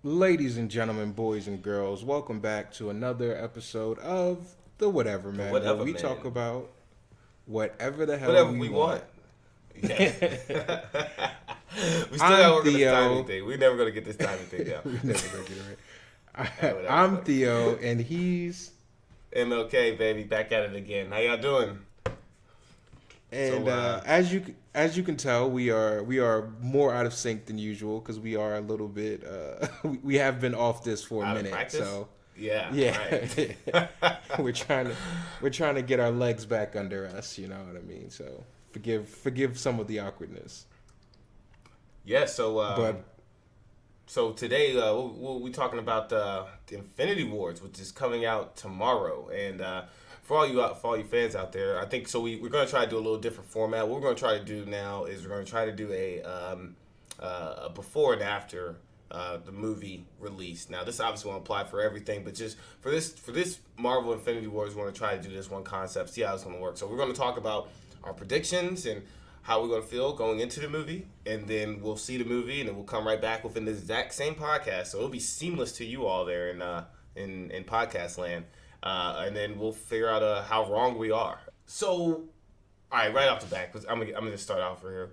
Ladies and gentlemen, boys and girls, welcome back to another episode of The Whatever The Man, where whatever we talk man. about whatever the hell Whatever we we want. want. Yeah. We still I'm gotta work on this timing Theo. thing. We're never gonna get this timing thing down. We never gonna get it right. Whatever, I'm buddy. Theo, and he's MLK, baby, back at it again. How y'all doing? and So, as you can tell, we are more out of sync than usual because we are a little bit we have been off this for a out of minute. practice? So Yeah. Right. we're trying to get our legs back under us. You know what I mean? So forgive some of the awkwardness. Yeah. But So today we'll be talking about the Infinity Wars, which is coming out tomorrow. And for all you fans out there, I think so. We're going to try to do a little different format. What we're going to try to do now is we're going to try to do a before and after the movie release. Now this obviously won't apply for everything, but just for this Marvel Infinity Wars, we're going to try to do this one concept, see how it's going to work. So we're going to talk about our predictions and how we're going to feel going into the movie, and then we'll see the movie, and then we'll come right back within the exact same podcast. So it'll be seamless to you all there in podcast land, and then we'll figure out how wrong we are. So, all right, right off the bat, because I'm gonna start off right here.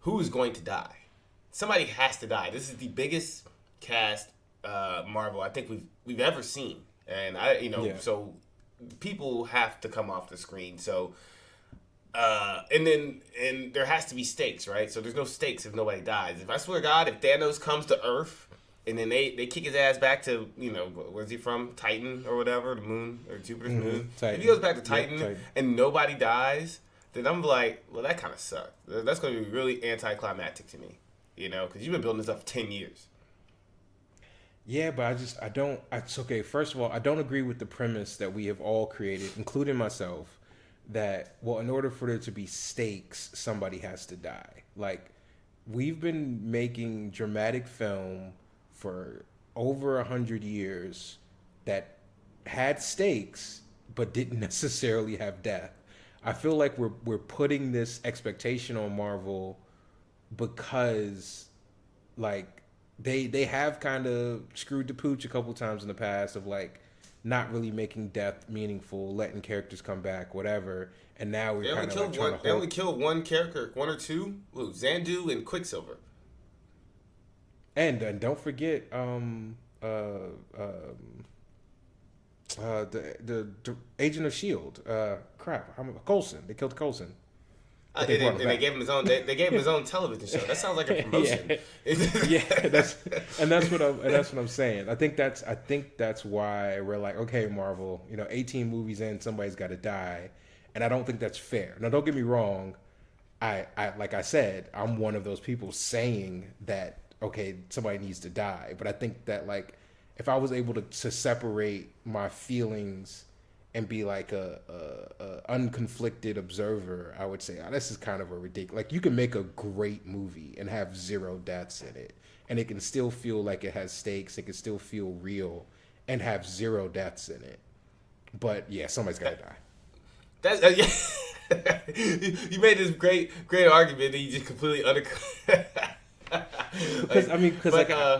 Who is going to die? Somebody has to die. This is the biggest cast Marvel I think we've ever seen, and Yeah. so people have to come off the screen. So. And there has to be stakes, right? So there's no stakes if nobody dies. If I swear to God, if Thanos comes to Earth and then they kick his ass back to, where's he from? Titan or whatever, the moon or Jupiter's moon. Titan. If he goes back to Titan, Titan. and nobody dies, then I'm like, well, that kind of sucks. That's going to be really anticlimactic to me, because you've been building this up for 10 years. yeah, but it's okay. First of all, I don't agree with the premise that we have all created, including myself, that, well, in order for there to be stakes, somebody has to die. Like, we've been making dramatic film for over 100 years that had stakes but didn't necessarily have death. I feel like we're putting this expectation on Marvel because, like, they have kind of screwed the pooch a couple times in the past of, like, not really making death meaningful, letting characters come back, whatever. And now we're kind of like trying to They only killed one character, one or two. Xandu and Quicksilver. And don't forget the Agent of Shield. Coulson. They killed Coulson. But And brought him they back. gave him his own. They gave him his own television show. That sounds like a promotion. Yeah, that's what I'm saying. I think that's why we're like, okay, Marvel, 18 movies in, somebody's got to die, and I don't think that's fair. Now, don't get me wrong, I like I said, I'm one of those people saying that, okay, somebody needs to die, but I think that, like, if I was able to separate my feelings and be like a unconflicted observer, I would say, oh, this is kind of a ridiculous. Like, you can make a great movie and have zero deaths in it, and it can still feel like it has stakes. It can still feel real and have zero deaths in it. But yeah, somebody's got to die. That's you made this great argument that you just completely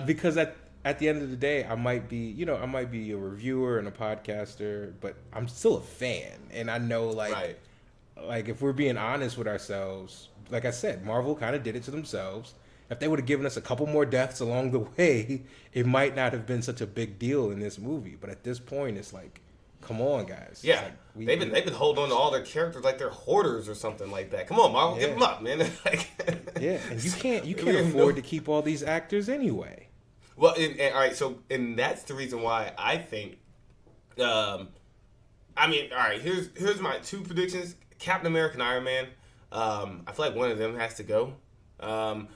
Because at the end of the day, I might be a reviewer and a podcaster, but I'm still a fan, and I know, like, Right. like, if we're being honest with ourselves, like I said, Marvel kind of did it to themselves. If they would have given us a couple more deaths along the way, it might not have been such a big deal in this movie. But at this point, it's like, come on, guys. Yeah, It's like, they've been holding on to all their characters like they're hoarders or something like that. Come on, Marvel, Yeah. give them up, man. yeah, and you can't We don't afford know. to keep all these actors anyway. Well, all right, and that's the reason why I think. All right. Here's my two predictions: Captain America and Iron Man. I feel like one of them has to go. But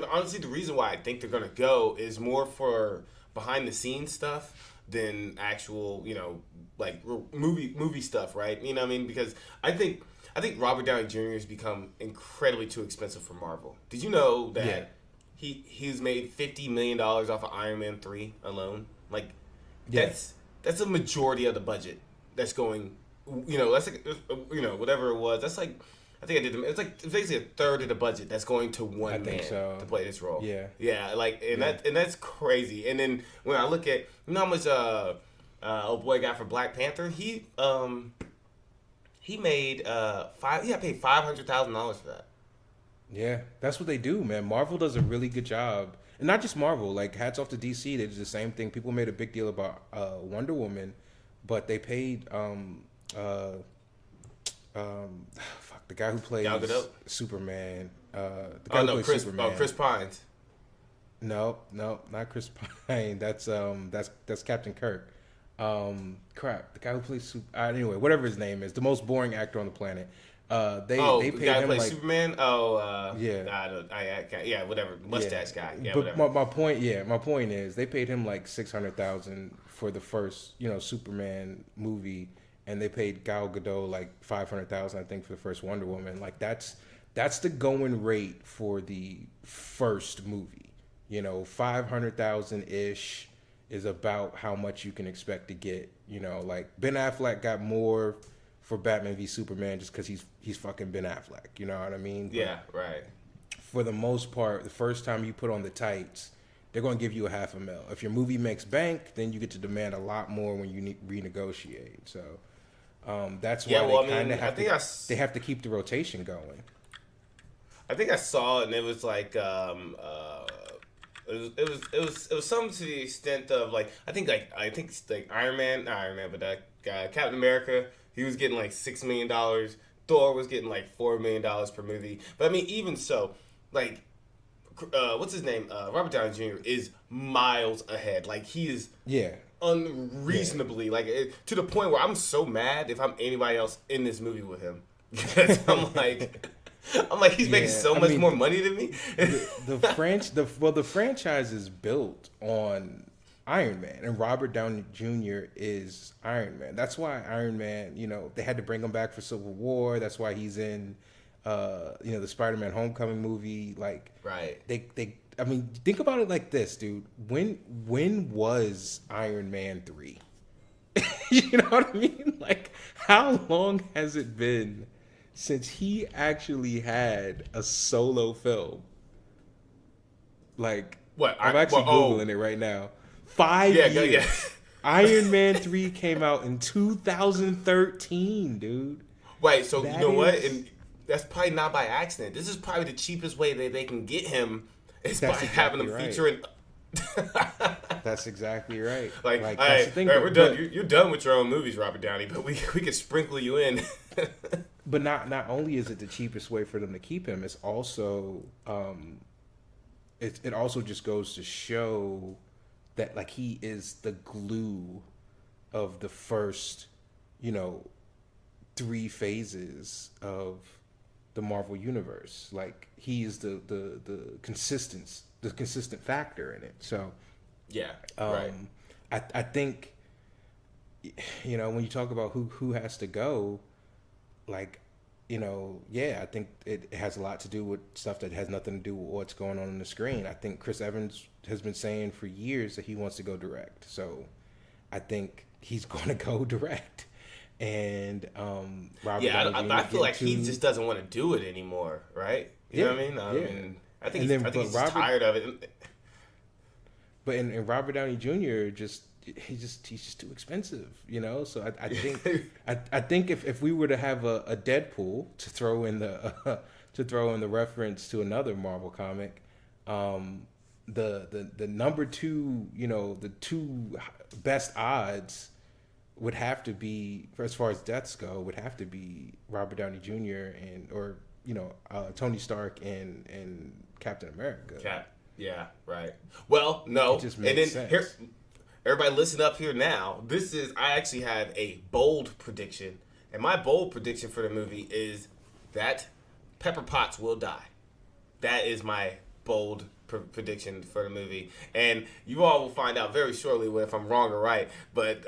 honestly, the reason why I think they're gonna go is more for behind the scenes stuff than actual, like movie stuff, right? You know what I mean? Because I think Robert Downey Jr. has become incredibly too expensive for Marvel. Did you know that? Yeah. He's made $50 million off of Iron Man 3 alone. Like, Yeah. that's a majority of the budget that's going, that's like, whatever it was. That's like I think I did. It's basically a third of the budget that's going to one man to play this role. Yeah. Like that's crazy. And then when I look at how much old boy got for Black Panther, he made he got paid $500,000 for that. Yeah, that's what they do, man. Marvel does a really good job, and not just Marvel. Like, hats off to DC, they did the same thing. People made a big deal about Wonder Woman, but they paid fuck, the guy who plays Superman. The guy who plays Superman. Chris Pines. No, not Chris Pine. That's Captain Kirk. Crap, the guy who plays anyway, whatever his name is, the most boring actor on the planet. They paid the guy him who plays like Superman. Whatever, mustache guy. Yeah, but whatever. My point is, they paid him like $600,000 for the first, Superman movie, and they paid Gal Gadot like $500,000, I think, for the first Wonder Woman. Like that's the going rate for the first movie. $500,000 ish is about how much you can expect to get. Like Ben Affleck got more for Batman v Superman just because he's fucking Ben Affleck. You know what I mean? But yeah, right. For the most part, the first time you put on the tights, they're going to give you $500,000. If your movie makes bank, then you get to demand a lot more when you renegotiate. So that's why they have to keep the rotation going. I think I saw it, and it was like it was something to the extent of like I think Iron Man, but that guy Captain America, he was getting like $6 million. Thor was getting like $4 million per movie. But I mean, even so, like, what's his name? Robert Downey Jr. is miles ahead. Like, he is unreasonably to the point where I'm so mad if I'm anybody else in this movie with him because I'm like he's making so much more money than me. the franchise is built on Iron Man, and Robert Downey Jr. is Iron Man. That's why Iron Man, they had to bring him back for Civil War. That's why he's in, the Spider-Man Homecoming movie. Like, right? I mean, think about it like this, dude. When was Iron Man 3? You know what I mean? Like, how long has it been since he actually had a solo film? Like, what? I'm actually Googling it right now. 5 years. Yeah. Iron Man 3 came out in 2013, dude. Right, so you know what? And that's probably not by accident. This is probably the cheapest way that they can get him is by having him feature in... That's exactly right. Like that's the thing. All right, we're done. You're done with your own movies, Robert Downey, but we can sprinkle you in. But not only is it the cheapest way for them to keep him, it's also it also just goes to show that like he is the glue of the first, 3 phases of the Marvel universe. Like he is the consistent factor in it. So yeah, right. I think when you talk about who has to go, like I think it has a lot to do with stuff that has nothing to do with what's going on the screen. I think Chris Evans has been saying for years that he wants to go direct. So I think he's going to go direct. And Robert I feel like he just doesn't want to do it anymore, right? You know what I mean? I mean, I think he's just tired of it. But in Robert Downey Jr. he's just too expensive, So I think I think if we were to have a Deadpool to throw in the reference to another Marvel comic, the number 2, the 2 best odds would have to be, as far as deaths go, would have to be Robert Downey Jr. or Tony Stark and Captain America. Yeah, right. Well, no, it just makes sense. Here, everybody listen up here now. I actually have a bold prediction, and my bold prediction for the movie is that Pepper Potts will die. That is my bold prediction for the movie, and you all will find out very shortly if I'm wrong or right. But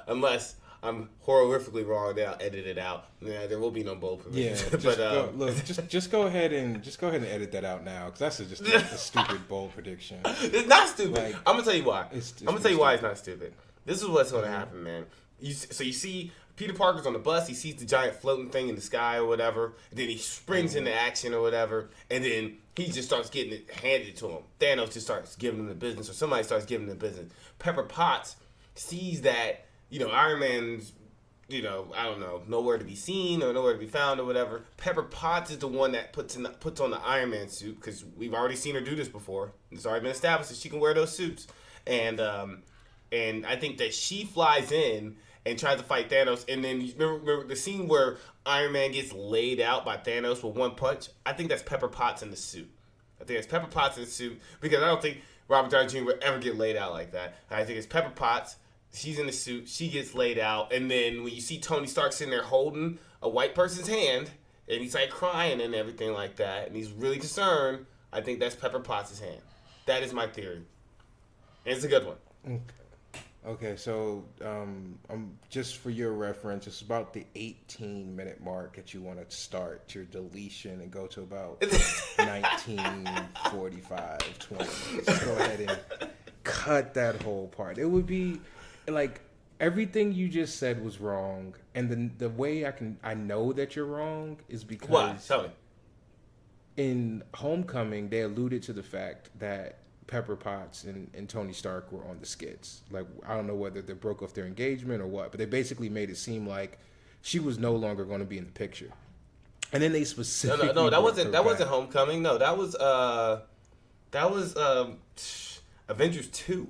unless I'm horrifically wrong, then I'll edit it out. Yeah, there will be no bold prediction. Yeah, just go ahead and edit that out now, because that's just a stupid bold prediction. It's not stupid. Like, I'm gonna tell you why. I'm gonna tell you why it's not stupid. This is what's gonna happen, man. So you see Peter Parker's on the bus. He sees the giant floating thing in the sky or whatever. And then he springs into action or whatever. And then he just starts getting it handed to him. Thanos just starts giving him the business, or somebody starts giving him the business. Pepper Potts sees that, Iron Man's, I don't know, nowhere to be seen or nowhere to be found or whatever. Pepper Potts is the one that puts on the Iron Man suit, because we've already seen her do this before. It's already been established that she can wear those suits. And I think that she flies in and tries to fight Thanos. And then remember the scene where Iron Man gets laid out by Thanos with one punch? I think that's Pepper Potts in the suit. I think it's Pepper Potts in the suit, because I don't think Robert Downey Jr. would ever get laid out like that. I think it's Pepper Potts. She's in the suit. She gets laid out. And then when you see Tony Stark sitting there holding a white person's hand, and he's like crying and everything like that, and he's really concerned, I think that's Pepper Potts' hand. That is my theory. And it's a good one. Okay, so just for your reference, it's about the 18-minute mark that you want to start your deletion and go to about 19:45, 20. Just go ahead and cut that whole part. It would be like everything you just said was wrong, and the way I know that you're wrong is because what? Tell me. In Homecoming they alluded to the fact that Pepper Potts and Tony Stark were on the skits. Like, I don't know whether they broke off their engagement or what, but they basically made it seem like she was no longer going to be in the picture. And then they specifically no, that wasn't Homecoming. No, that was Avengers 2,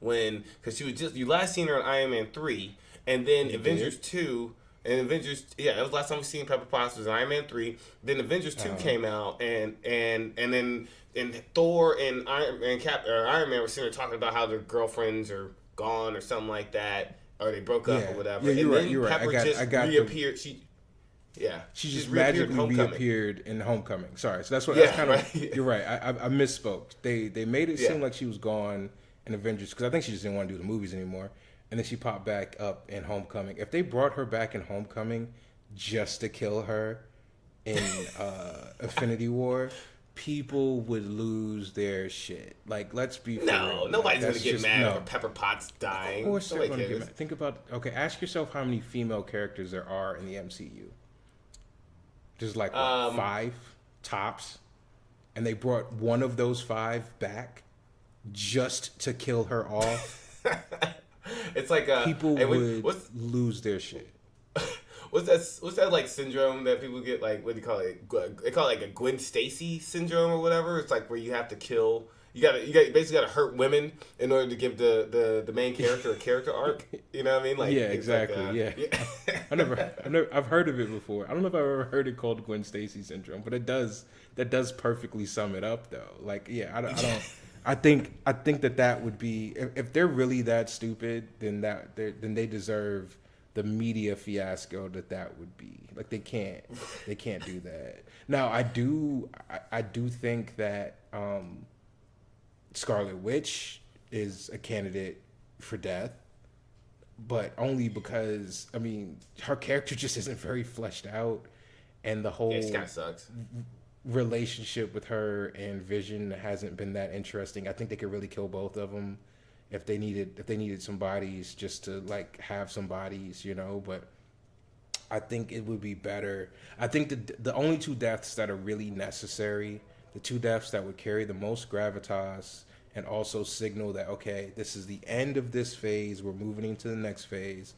because you last seen her in Iron Man 3, and then Avengers 2. And Avengers, that was the last time we seen Pepper Potts was in Iron Man 3. Then Avengers 2 came out, and then Thor and Iron Man were sitting there talking about how their girlfriends are gone or something like that, or they broke up or whatever. Yeah, you're right. Pepper just reappeared. She just magically reappeared in Homecoming. Sorry, so that's kind of. Right. You're right. I misspoke. They made it seem like she was gone in Avengers, because I think she just didn't want to do the movies anymore. And then she popped back up in Homecoming. If they brought her back in Homecoming just to kill her in Infinity War, people would lose their shit. Like, let's be fair. No, nobody's going to get mad over Pepper Potts dying. Of course they're going to get mad. Think about, ask yourself how many female characters there are in the MCU. There's like 5 tops. And they brought one of those 5 back just to kill her off. It's like people would lose their shit. What's that like syndrome that people get, like, what do you call it? They call it like a Gwen Stacy syndrome or whatever. It's like where you have to kill. You basically gotta hurt women in order to give the main character a character arc. You know what I mean? Like, exactly. Like, yeah. I've heard of it before. I don't know if I've ever heard it called Gwen Stacy syndrome, but that does perfectly sum it up though. Like, I don't. I think that would be, if they're really that stupid, then they deserve the media fiasco that would be. Like, they can't do that. Now I do think that Scarlet Witch is a candidate for death, but only because her character just isn't very fleshed out, and the whole it kind of sucks. Relationship with her and Vision hasn't been that interesting. I think they could really kill both of them if they needed some bodies, just to like have some bodies, but I think it would be better. I think the only 2 deaths that are really necessary, the 2 deaths that would carry the most gravitas and also signal that, okay, this is the end of this phase, we're moving into the next phase,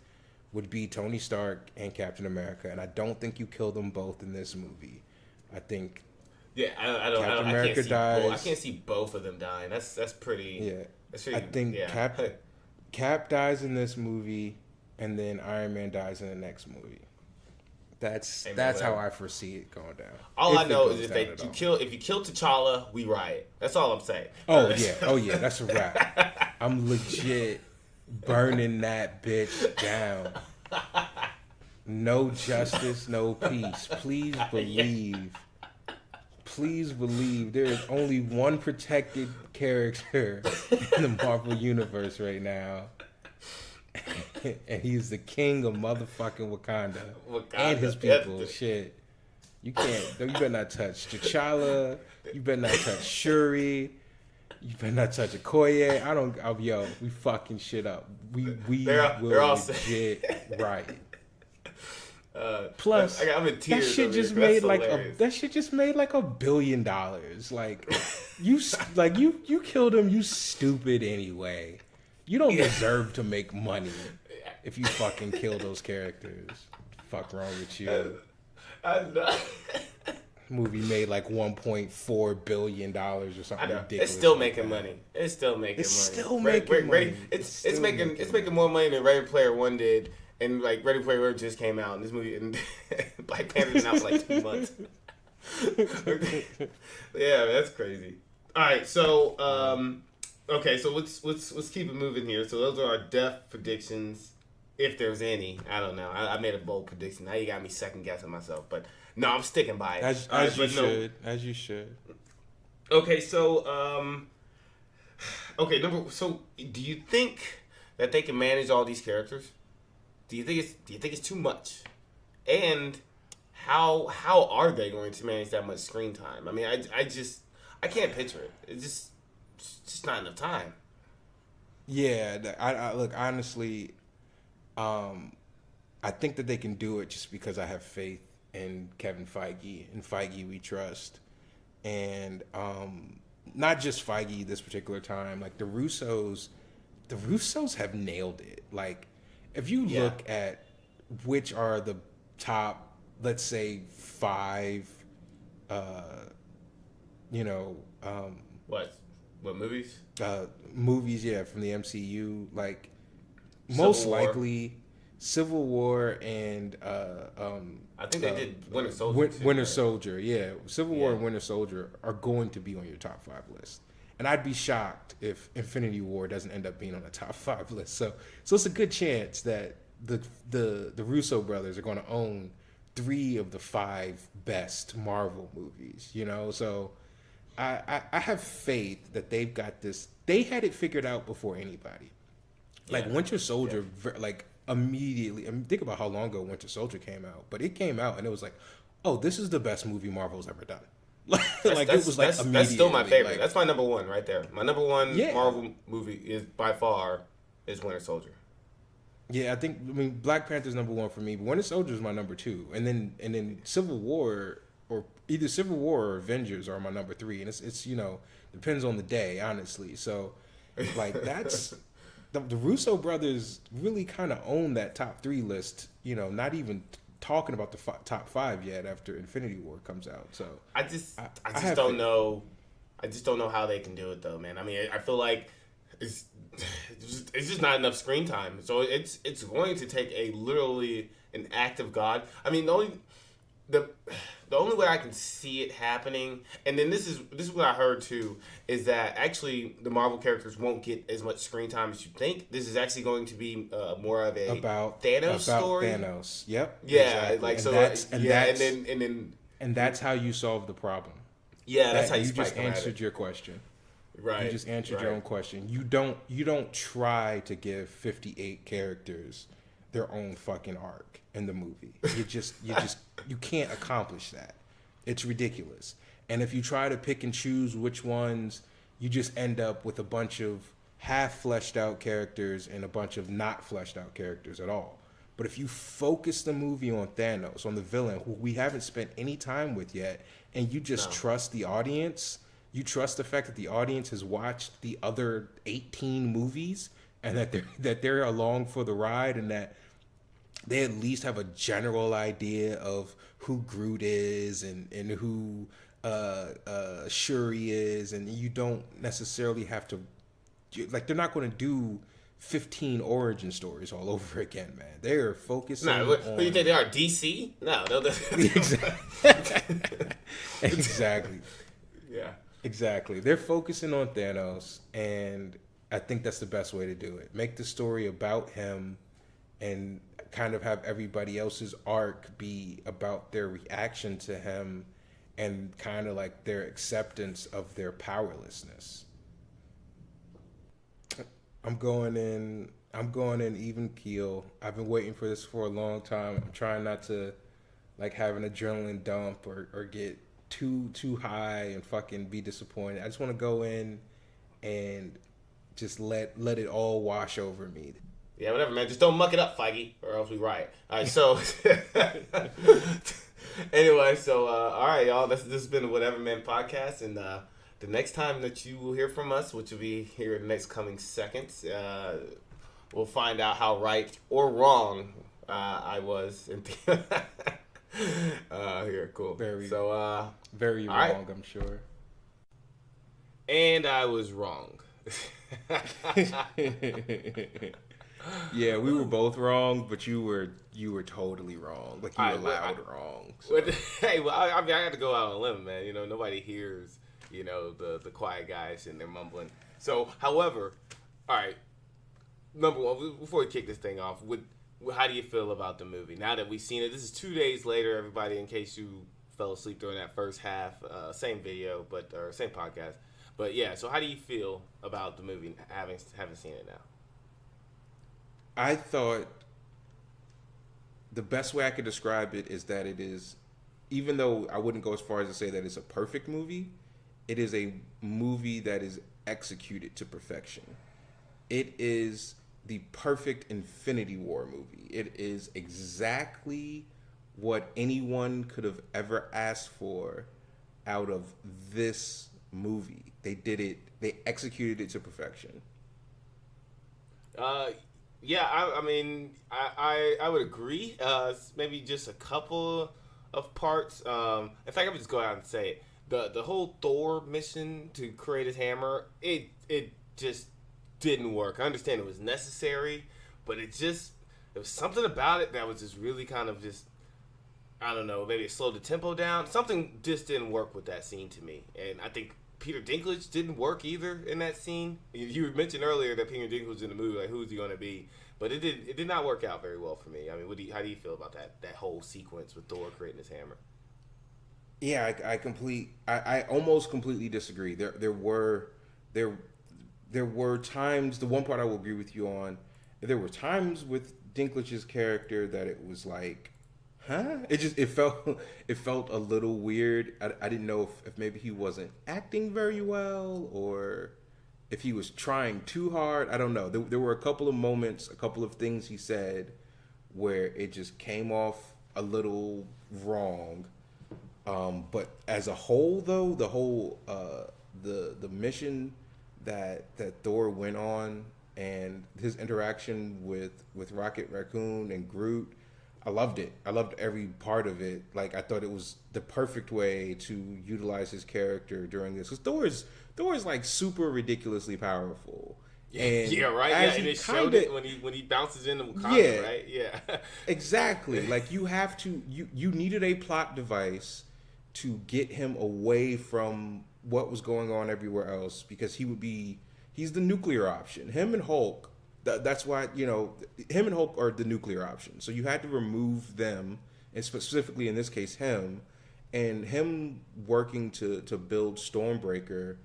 would be Tony Stark and Captain America. And I don't think you kill them both in this movie. I think I can't see both of them dying. That's pretty. Yeah, that's pretty, I think Cap dies in this movie, and then Iron Man dies in the next movie. That's how I foresee it going down. All I know is if you kill T'Challa, we riot. That's all I'm saying. Oh yeah, that's a wrap. I'm legit burning that bitch down. No justice, no peace. Please believe. Please believe there is only one protected character in the Marvel Universe right now. And he's the king of motherfucking Wakanda. And his people. Shit. You better not touch T'Challa. You better not touch Shuri. You better not touch a Koye. I don't. Oh, yo, we fucking shit up. We they're all legit right. Plus, Plus, I'm in tears. that shit just made like $1 billion. Like, you killed him. You stupid anyway. You don't deserve to make money if you fucking kill those characters. Fuck wrong with you? I know. Movie made like $1.4 billion or something ridiculous. It's still making money. It's still making money. It's making more money than Ready Player One did. And like Ready Player One just came out, and this movie and Black Panther's been out for like 2 months. Yeah, that's crazy. All right, so okay, so let's keep it moving here. So those are our death predictions, if there's any. I don't know. I made a bold prediction. Now you got me second guessing myself, but no, I'm sticking by it. As you should. Okay, so so do you think that they can manage all these characters? Do you think it's too much? And how are they going to manage that much screen time? I mean, I can't picture it. It's just not enough time. Yeah, I look, honestly, I think that they can do it just because I have faith in Kevin Feige. And Feige we trust. And not just Feige this particular time. Like the Russos have nailed it. Like, if you look at which are the top, let's say 5, what movies? Movies, yeah, from the MCU, like most likely Civil War and I think they did Winter Soldier. Winter Soldier, yeah, Civil War and Winter Soldier are going to be on your top 5 list. And I'd be shocked if Infinity War doesn't end up being on the top 5 list. So it's a good chance that the Russo brothers are going to own 3 of the 5 best Marvel movies. So I have faith that they've got this. They had it figured out before anybody. Like Winter Soldier, like immediately. I mean, think about how long ago Winter Soldier came out, but it came out and it was like, oh, this is the best movie Marvel's ever done. That's still my favorite. That's my number 1 right there. My number 1 Marvel movie is by far is Winter Soldier. Yeah, I mean Black Panther's number 1 for me, but Winter Soldier is my number 2, and then Civil War, or either Civil War or Avengers are my number 3, and it's depends on the day, honestly. So like that's the Russo brothers really kind of own that top 3 list. Not even talking about the top 5 yet after Infinity War comes out. So I just don't know. I just don't know how they can do it though, man. I mean, I feel like it's just not enough screen time. So it's going to take literally an act of God. I mean, the only way I can see it happening, and then this is what I heard too, is that actually the Marvel characters won't get as much screen time as you think. This is actually going to be more of a Thanos story. Thanos, yep. Yeah, exactly. And that's how you solve the problem. Yeah, that's how you just answered your question. Right. You just answered your own question. You don't try to give 58 characters their own fucking arc in the movie. You can't accomplish that. It's ridiculous. And if you try to pick and choose which ones, you just end up with a bunch of half fleshed out characters and a bunch of not fleshed out characters at all. But if you focus the movie on Thanos, on the villain who we haven't spent any time with yet, and you just trust the audience, you trust the fact that the audience has watched the other 18 movies and that they're along for the ride, and that they at least have a general idea of who Groot is and who Shuri is, and you don't necessarily have to, like, they're not going to do 15 origin stories all over again, man. They're focusing on... Who do you think they are, DC? No. Exactly. Yeah. Exactly. They're focusing on Thanos, and I think that's the best way to do it. Make the story about him and kind of have everybody else's arc be about their reaction to him and kind of like their acceptance of their powerlessness. I'm going in even keel. I've been waiting for this for a long time. I'm trying not to like have an adrenaline dump or get too high and fucking be disappointed. I just want to go in and just let it all wash over me. Yeah, whatever, man. Just don't muck it up, Feige, or else we riot. All right, so anyway, so all right, y'all. This has been the Whatever Man podcast, and the next time that you will hear from us, which will be here in the next coming seconds, we'll find out how right or wrong I was. Here, cool. Very wrong, right. I'm sure. And I was wrong. Yeah, we were both wrong, but you were totally wrong. Like, you were loud wrong. So. Hey, well, I mean, I got to go out on a limb, man. You know, nobody hears, you know, the quiet guys and they're mumbling. So, however, all right, number one, before we kick this thing off, how do you feel about the movie now that we've seen it? This is 2 days later, everybody. In case you fell asleep during that first half, same video, or same podcast. But yeah, so how do you feel about the movie having seen it now? I thought the best way I could describe it is that it is, even though I wouldn't go as far as to say that it's a perfect movie, it is a movie that is executed to perfection. It is the perfect Infinity War movie. It is exactly what anyone could have ever asked for out of this movie. They did it. They executed it to perfection. Yeah, I mean, I would agree. Maybe just a couple of parts. In fact, I would just go out and say it. The whole Thor mission to create his hammer, it just didn't work. I understand it was necessary, but there was something about it that was just really kind of just, I don't know, maybe it slowed the tempo down. Something just didn't work with that scene to me. And I think Peter Dinklage didn't work either in that scene. You mentioned earlier that Peter Dinklage was in the movie, like, who's he going to be? But it did not work out very well for me. I mean, how do you feel about that whole sequence with Thor creating his hammer? Yeah, I almost completely disagree. There were times, the one part I will agree with you on, there were times with Dinklage's character that it was like, huh? It felt a little weird. I didn't know if maybe he wasn't acting very well or if he was trying too hard. I don't know. There were a couple of moments, a couple of things he said where it just came off a little wrong. But as a whole, though, the mission that Thor went on and his interaction with Rocket Raccoon and Groot, I loved it. I loved every part of it. Like, I thought it was the perfect way to utilize his character during this. Because Thor is like super ridiculously powerful. And yeah, right. Yeah, and it showed it when he bounces into Wakanda, right? Yeah, exactly. Like, you needed a plot device to get him away from what was going on everywhere else, because he's the nuclear option. Him and Hulk. That's why, you know, him and Hulk are the nuclear option. So you had to remove them, and specifically in this case him, and him working to build Stormbreaker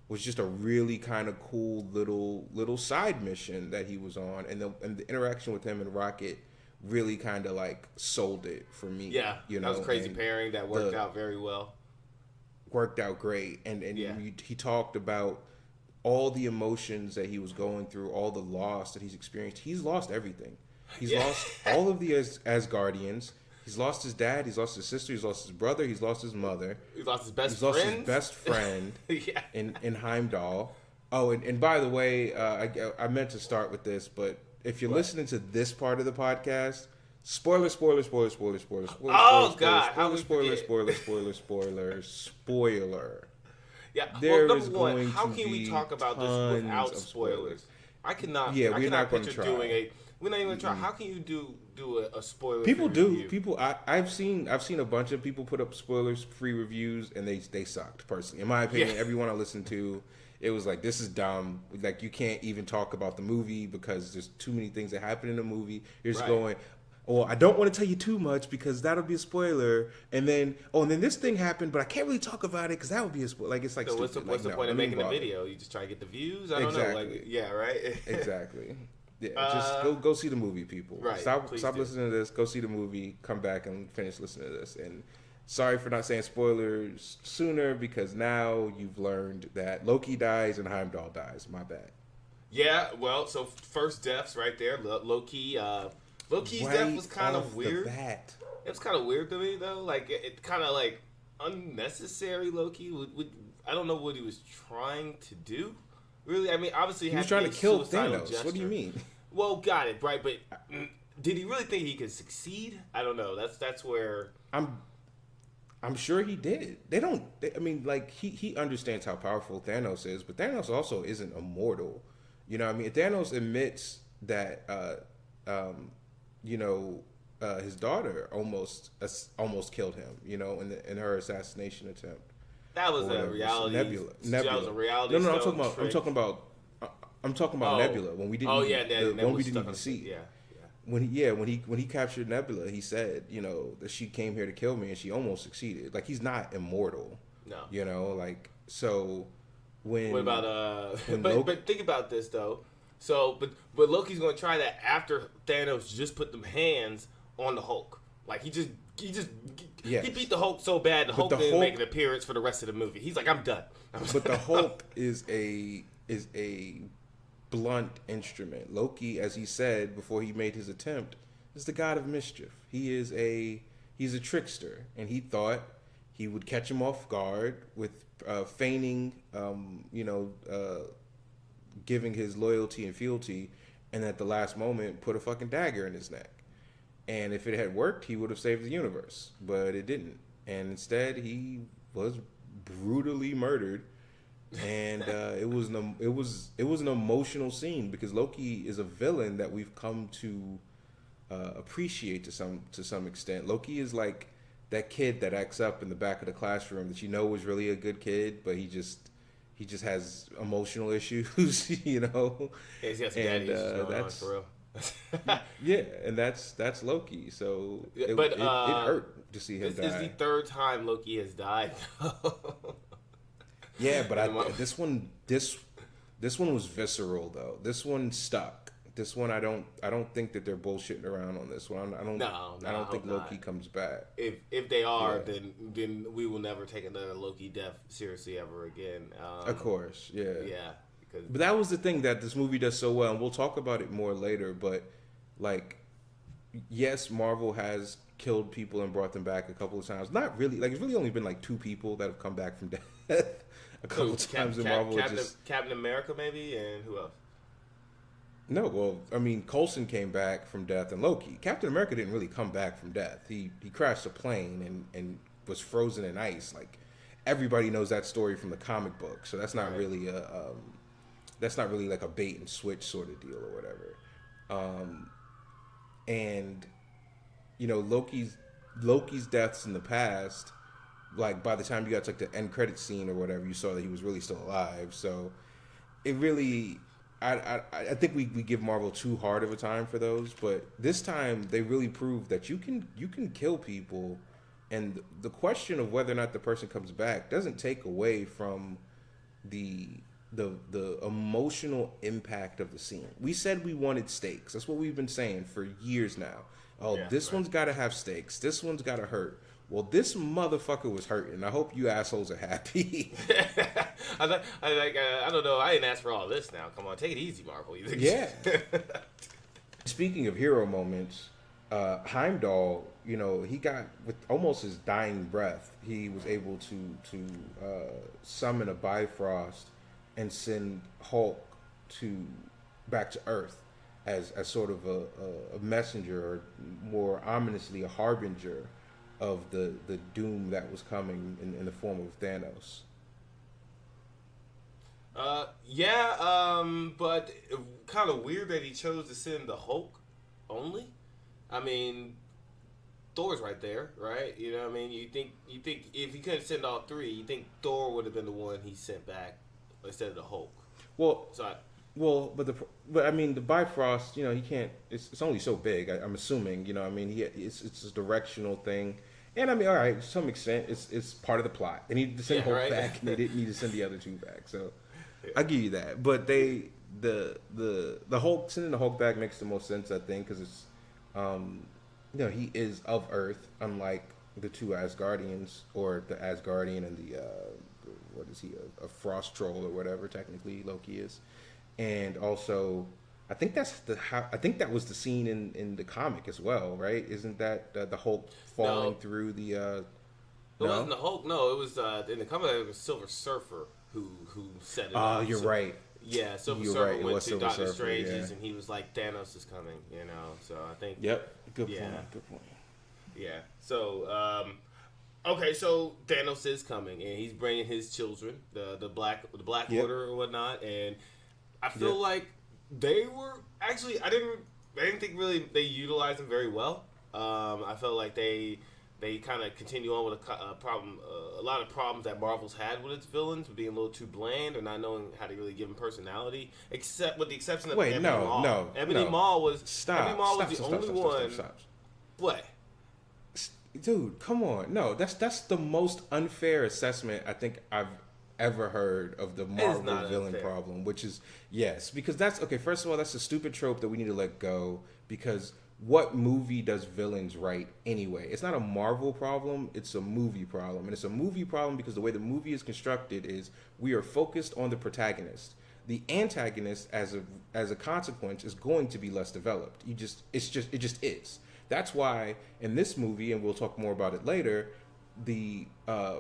was just a really kind of cool little side mission that he was on, and the interaction with him and Rocket really kind of like sold it for me. Yeah, you know, that was a crazy pairing that worked out very well. Worked out great, and yeah. He talked about all the emotions that he was going through, all the loss that he's experienced. He's lost everything. He's lost all of the Asgardians. He's lost his dad. He's lost his sister. He's lost his brother. He's lost his mother. He's lost his best friend. He's lost his best friend yeah. in Heimdall. Oh, and by the way, I meant to start with this, but if you're listening to this part of the podcast, spoiler. Oh, God. Spoiler. Yeah, well, number one, how can we talk about this without spoilers? I cannot. Yeah, we're not going to try. We're not even going to try. How can you do a spoiler? People do. Review? People. I've seen a bunch of people put up spoilers-free reviews, and they sucked. Personally, in my opinion, everyone I listened to, it was like, this is dumb. Like, you can't even talk about the movie because there's too many things that happen in the movie. You're just going, well, I don't want to tell you too much because that'll be a spoiler. And then this thing happened, but I can't really talk about it because that would be a spoiler. Like, it's like, so what's the point of making a video? You just try to get the views? I don't know. Like, yeah, right? Exactly. Yeah, just go see the movie, people. Right. Stop listening to this. Go see the movie. Come back and finish listening to this. And sorry for not saying spoilers sooner because now you've learned that Loki dies and Heimdall dies. My bad. Yeah, well, so first deaths right there. Loki. Loki's death was kind of weird. It was kind of weird to me though. Like it kind of like unnecessary. Loki. I don't know what he was trying to do. Really, I mean, obviously he was trying to kill Thanos. Gesture. What do you mean? Well, got it right, but did he really think he could succeed? I don't know. That's where I'm sure he did. I mean, like he understands how powerful Thanos is, but Thanos also isn't immortal. You know what I mean? Thanos admits that, his daughter almost killed him. You know, in her assassination attempt. That was a reality. Nebula. That was a reality. No, I'm talking about Nebula when we didn't. Oh yeah, when we didn't even see. Yeah. When he captured Nebula, he said, you know, that she came here to kill me, and she almost succeeded. Like he's not immortal. No. You know, like so. What about but think about this though. So but Loki's gonna try that after Thanos just put them hands on the Hulk. Like he beat the Hulk so bad the Hulk didn't make an appearance for the rest of the movie. He's like, I'm done. But the Hulk is a blunt instrument. Loki, as he said before he made his attempt, is the god of mischief. He's a trickster, and he thought he would catch him off guard with feigning, giving his loyalty and fealty, and at the last moment put a fucking dagger in his neck. And if it had worked, he would have saved the universe, but it didn't. And instead, he was brutally murdered. And it was an emotional scene because Loki is a villain that we've come to appreciate to some extent. Loki is like that kid that acts up in the back of the classroom that you know was really a good kid, but he just has emotional issues, you know. Yeah, he's got some daddy issues going on, for real. Yeah, and that's Loki. So it hurt to see him die. This is the third time Loki has died. Yeah, but this one was visceral though. This one stuck. This one I don't think that they're bullshitting around on this one. I don't think Loki comes back. If they are, then we will never take another Loki death seriously ever again. Of course, yeah. Yeah. But that was the thing that this movie does so well, and we'll talk about it more later, but like, yes, Marvel has killed people and brought them back a couple of times. Not really. Like, it's really only been like 2 people that have come back from death a couple of times in Marvel. Captain America, maybe, and who else? No, well, I mean, Coulson came back from death, and Loki. Captain America didn't really come back from death. He crashed a plane and was frozen in ice. Like, everybody knows that story from the comic book, so that's not really like a bait and switch sort of deal or whatever. And you know, Loki's deaths in the past, like by the time you got to like the end credit scene or whatever, you saw that he was really still alive. So it really, I think we give Marvel too hard of a time for those, but this time they really proved that you can kill people, and the question of whether or not the person comes back doesn't take away from the emotional impact of the scene. We said we wanted stakes. That's what we've been saying for years now. This one's got to have stakes. This one's got to hurt. Well, this motherfucker was hurting. I hope you assholes are happy. I don't know. I didn't ask for all this now. Come on, take it easy, Marvel. Yeah. Speaking of hero moments, Heimdall, you know, he got with almost his dying breath. He was able to summon a Bifrost and send Hulk back to Earth as sort of a messenger, or more ominously a harbinger of the doom that was coming in the form of Thanos. But kind of weird that he chose to send the Hulk only. I mean, Thor's right there, right? You know what I mean? You think if he couldn't send all 3, you think Thor would have been the one he sent back instead of the Hulk. But I mean, the Bifrost, you know, he can't. It's only so big. I'm assuming, you know. I mean, it's a directional thing, and I mean, all right, to some extent, it's part of the plot. They needed to send Hulk back, and they didn't need to send the other 2 back. So, I give you that. But the Hulk, sending the Hulk back makes the most sense, I think, because it's, you know, he is of Earth, unlike the two Asgardians, or the Asgardian and the what is he, a frost troll or whatever technically Loki is, and also I think I think that was the scene in the comic as well, right? Isn't that the Hulk falling through the? It wasn't the Hulk. No, it was in the comic. It was Silver Surfer who set it Oh, up. you're right. Yeah, Silver You're Surfer right. It went was to Silver Doctor Surfer, Strange's, yeah. and he was like, "Thanos is coming," you know. So I think. Yep. Good point. Yeah. Good point. Yeah. So, okay. So Thanos is coming, and he's bringing his children, the Black Yep. Order or whatnot. And I feel like they were actually. I didn't think really they utilized them very well. I felt like they kind of continue on with a problem, a lot of problems that Marvel's had with its villains, being a little too bland or not knowing how to really give them personality. Except with the exception of Ebony Maw. Ebony Maw was the only one. What? Dude, come on. No, that's the most unfair assessment I think I've ever heard of the Marvel villain problem, which is, yes, because that's, okay, first of all, that's a stupid trope that we need to let go, because what movie does villains right anyway? It's not a Marvel problem, it's a movie problem. And it's a movie problem because the way the movie is constructed is we are focused on the protagonist. The antagonist, as a consequence, is going to be less developed. It just is. That's why in this movie, and we'll talk more about it later, the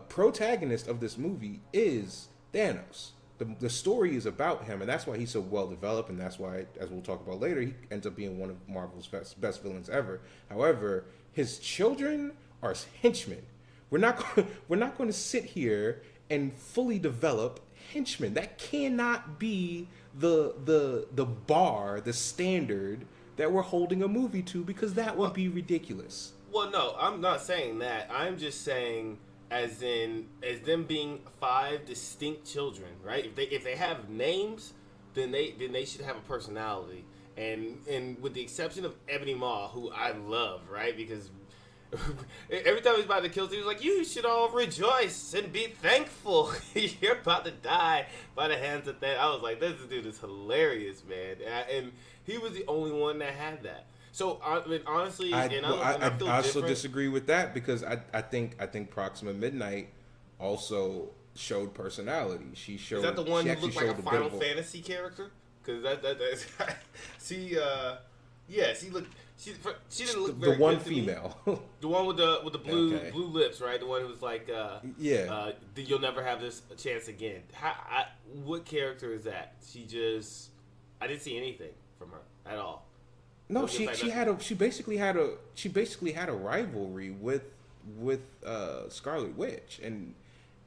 protagonist of this movie is Thanos. The story is about him, and that's why he's so well developed, and that's why, as we'll talk about later, he ends up being one of Marvel's best villains ever. However, his children are henchmen. We're not going to sit here and fully develop henchmen. That cannot be the bar, the standard that we're holding a movie to, because that would be ridiculous. Well, no, I'm not saying that. I'm just saying as them being 5 distinct children, right? If they have names, then they should have a personality. And with the exception of Ebony Maw, who I love, right? Because every time he's about to kill, he was like, "You should all rejoice and be thankful. You're about to die by the hands of that." I was like, "This dude is hilarious, man." And he was the only one that had that. So I mean, honestly, I also disagree with that, because I think Proxima Midnight also showed personality. She showed. Is that the one who looked like a Final Fantasy character? Because that's she looked. She didn't look very the one good to female. The one with the blue lips, right? The one who was like, you'll never have this chance again. What character is that? I didn't see anything from her at all. No, she basically had a rivalry with Scarlet Witch,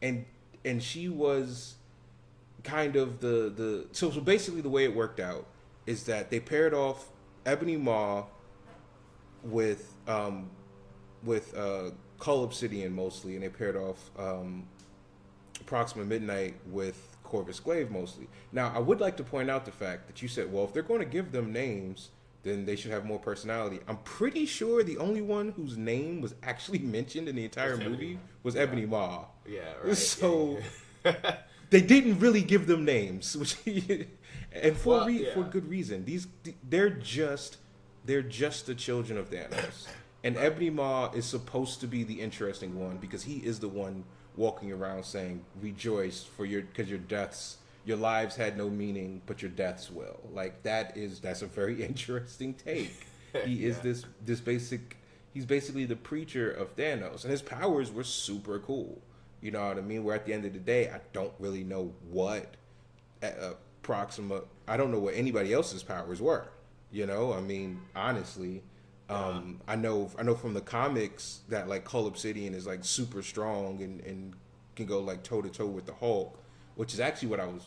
and she was kind of so basically the way it worked out is that they paired off Ebony Maw with Cull Obsidian mostly, and they paired off Proxima Midnight with Corvus Glaive mostly. Now, I would like to point out the fact that you said, well, if they're going to give them names, then they should have more personality. I'm pretty sure the only one whose name was actually mentioned in the entire movie was Ebony Maw. Yeah, right. So they didn't really give them names, and for good reason. They're just the children of Thanos, and Ebony Maw is supposed to be the interesting one because he is the one walking around saying, "Rejoice because your lives had no meaning, but your deaths will." Like that's a very interesting take. He is he's basically the preacher of Thanos, and his powers were super cool. You know what I mean? Where at the end of the day, I don't really know what Proxima. I don't know what anybody else's powers were. You know, I mean, honestly, I know from the comics that like Cull Obsidian is like super strong and can go like toe to toe with the Hulk. Which is actually what I was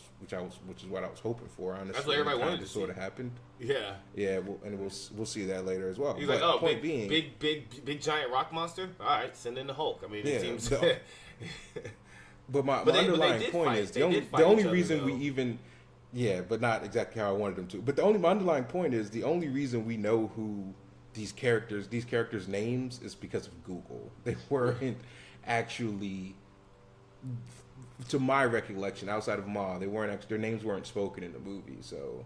hoping for. Honestly, that's what everybody wanted to sort of happened. Yeah, yeah, and we'll see that later as well. He's like, oh, big giant rock monster. All right, send in the Hulk. I mean, it seems. But my underlying point is the only reason we even, but not exactly how I wanted them to. But my underlying point is the only reason we know who these characters' names is because of Google. They weren't actually. To my recollection, outside of Ma, their names weren't spoken in the movie, so